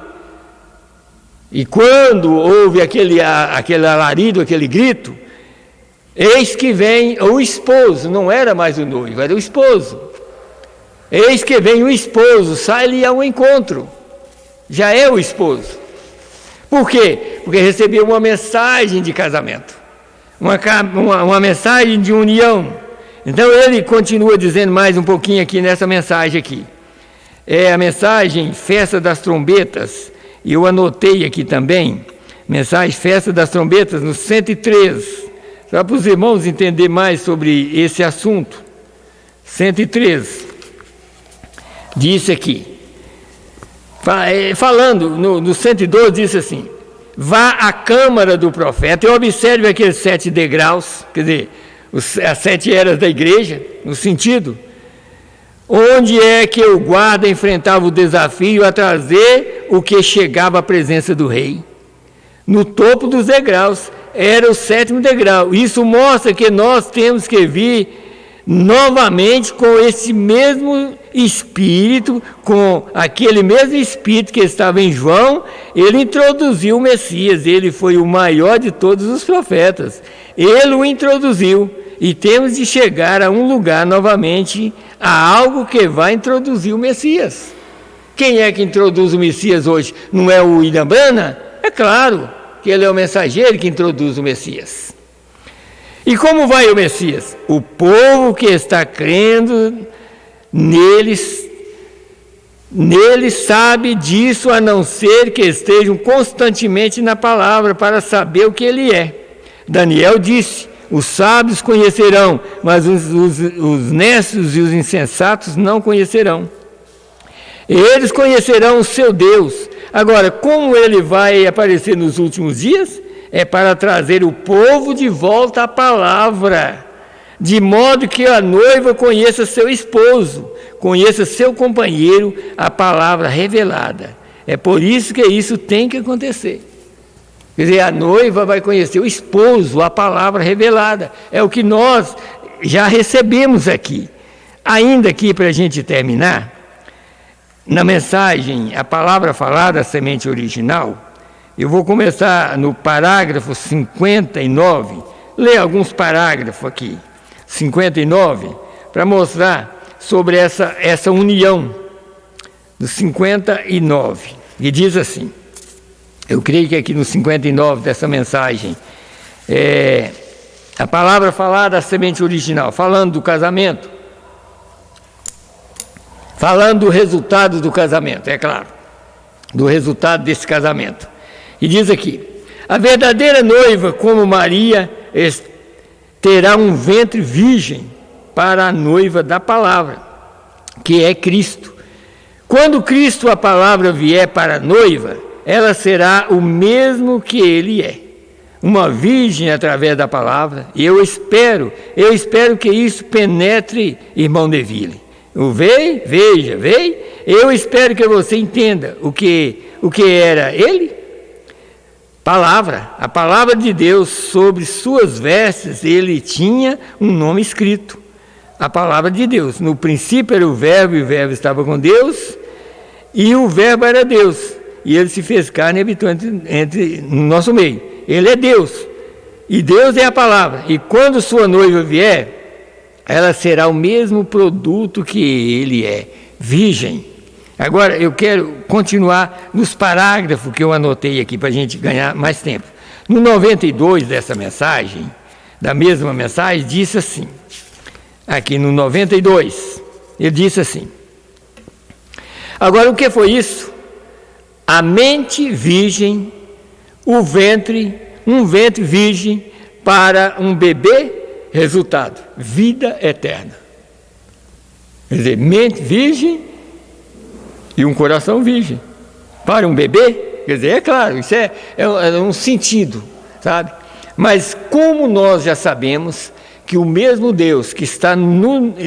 E quando houve aquele alarido, aquele grito, eis que vem o esposo, não era mais o noivo, era o esposo. Eis que vem o esposo, sai-lhe ao encontro. Já é o esposo. Por quê? Porque recebeu uma mensagem de casamento, uma mensagem de união. Então ele continua dizendo mais um pouquinho aqui nessa mensagem aqui. É a mensagem Festa das Trombetas, e eu anotei aqui também, mensagem Festa das Trombetas, no 103, só para os irmãos entenderem mais sobre esse assunto. 103, disse aqui, falando no 112, disse assim: vá à câmara do profeta e observe aqueles 7 degraus, quer dizer, as 7 eras da igreja, no sentido, onde é que o guarda enfrentava o desafio a trazer o que chegava à presença do rei. No topo dos degraus, era o 7º degrau. Isso mostra que nós temos que vir novamente com esse mesmo Espírito, com aquele mesmo Espírito que estava em João. Ele introduziu o Messias, ele foi o maior de todos os profetas, ele o introduziu, e temos de chegar a um lugar novamente, a algo que vai introduzir o Messias. Quem é que introduz o Messias hoje? Não é o Inambana? É claro que ele é o mensageiro que introduz o Messias. E como vai o Messias? O povo que está crendo neles sabe disso, a não ser que estejam constantemente na palavra para saber o que ele é. Daniel disse: os sábios conhecerão, mas os necios e os insensatos não conhecerão. Eles conhecerão o seu Deus. Agora, como ele vai aparecer nos últimos dias? É para trazer o povo de volta à palavra, de modo que a noiva conheça seu esposo, conheça seu companheiro, a palavra revelada. É por isso que isso tem que acontecer. Quer dizer, a noiva vai conhecer o esposo, a palavra revelada. É o que nós já recebemos aqui. Ainda aqui, para a gente terminar, na mensagem, a palavra falada, a semente original, eu vou começar no parágrafo 59, ler alguns parágrafos aqui, 59, para mostrar sobre essa união do 59. E diz assim, eu creio que aqui no 59 dessa mensagem, a palavra falada, a semente original, falando do casamento, falando do resultado do casamento, é claro, do resultado desse casamento. E diz aqui: a verdadeira noiva, como Maria, terá um ventre virgem para a noiva da palavra, que é Cristo. Quando Cristo, a palavra, vier para a noiva, ela será o mesmo que ele é, uma virgem através da palavra. E eu espero que isso penetre, irmão Neville. Veja, eu espero que você entenda o que era ele. A palavra de Deus, sobre suas vestes, ele tinha um nome escrito. A palavra de Deus. No princípio era o Verbo, e o Verbo estava com Deus, e o Verbo era Deus. E ele se fez carne e habitou no nosso meio. Ele é Deus, e Deus é a palavra. E quando sua noiva vier, ela será o mesmo produto que ele é, virgem. Agora, eu quero continuar nos parágrafos que eu anotei aqui, para a gente ganhar mais tempo. No 92 dessa mensagem, da mesma mensagem, disse assim, aqui no 92, ele disse assim: agora, o que foi isso? A mente virgem, um ventre virgem para um bebê, resultado, vida eterna. Quer dizer, mente virgem e um coração virgem para um bebê. Quer dizer, é claro, isso é um sentido, sabe? Mas como nós já sabemos que o mesmo Deus que está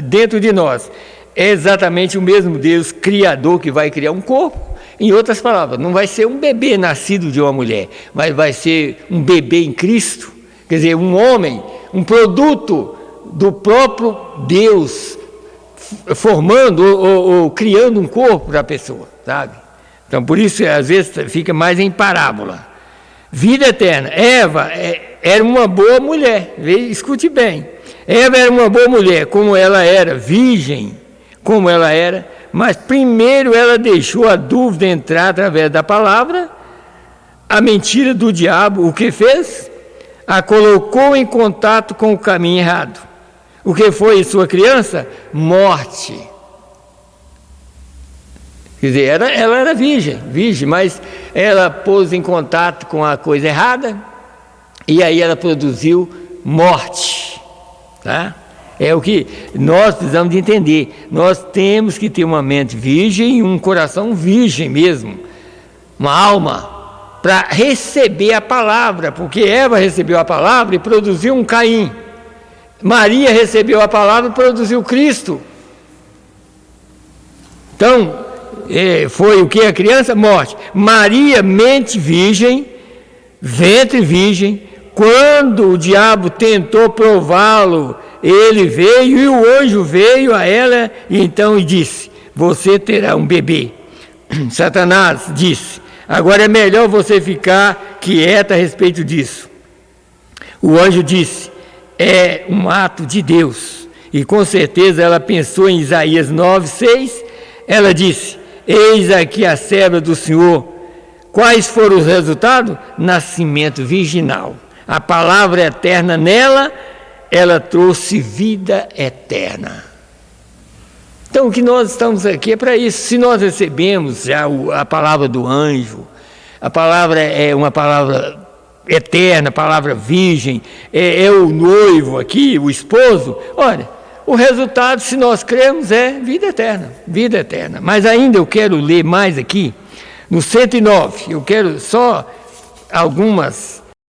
dentro de nós é exatamente o mesmo Deus criador que vai criar um corpo, em outras palavras, não vai ser um bebê nascido de uma mulher, mas vai ser um bebê em Cristo, quer dizer, um homem, um produto do próprio Deus, formando ou criando um corpo para a pessoa, sabe? Então, por isso, às vezes, fica mais em parábola. Vida eterna. Eva era uma boa mulher, escute bem. Eva era uma boa mulher, como ela era, virgem, como ela era, mas primeiro ela deixou a dúvida entrar através da palavra, a mentira do diabo, o que fez? A colocou em contato com o caminho errado. O que foi sua criança? Morte. Quer dizer, ela era virgem, mas ela pôs em contato com a coisa errada e aí ela produziu morte. Tá? É o que nós precisamos de entender. Nós temos que ter uma mente virgem e um coração virgem mesmo, uma alma, para receber a palavra, porque Eva recebeu a palavra e produziu um Caim. Maria recebeu a palavra e produziu Cristo. Então, foi o que a criança? Morte. Maria, mente virgem, ventre virgem. Quando o diabo tentou prová-lo, ele veio e o anjo veio a ela e então disse: você terá um bebê. Satanás disse: agora é melhor você ficar quieta a respeito disso. O anjo disse: é um ato de Deus. E com certeza ela pensou em Isaías 9:6. Ela disse: eis aqui a serva do Senhor. Quais foram os resultados? Nascimento virginal. A palavra eterna nela, ela trouxe vida eterna. Então, o que nós estamos aqui é para isso. Se nós recebemos já a palavra do anjo, a palavra é uma palavra eterna, palavra virgem, é o noivo aqui, o esposo, olha, o resultado, se nós cremos, é vida eterna, vida eterna. Mas ainda eu quero ler mais aqui, no 109, eu quero só algumas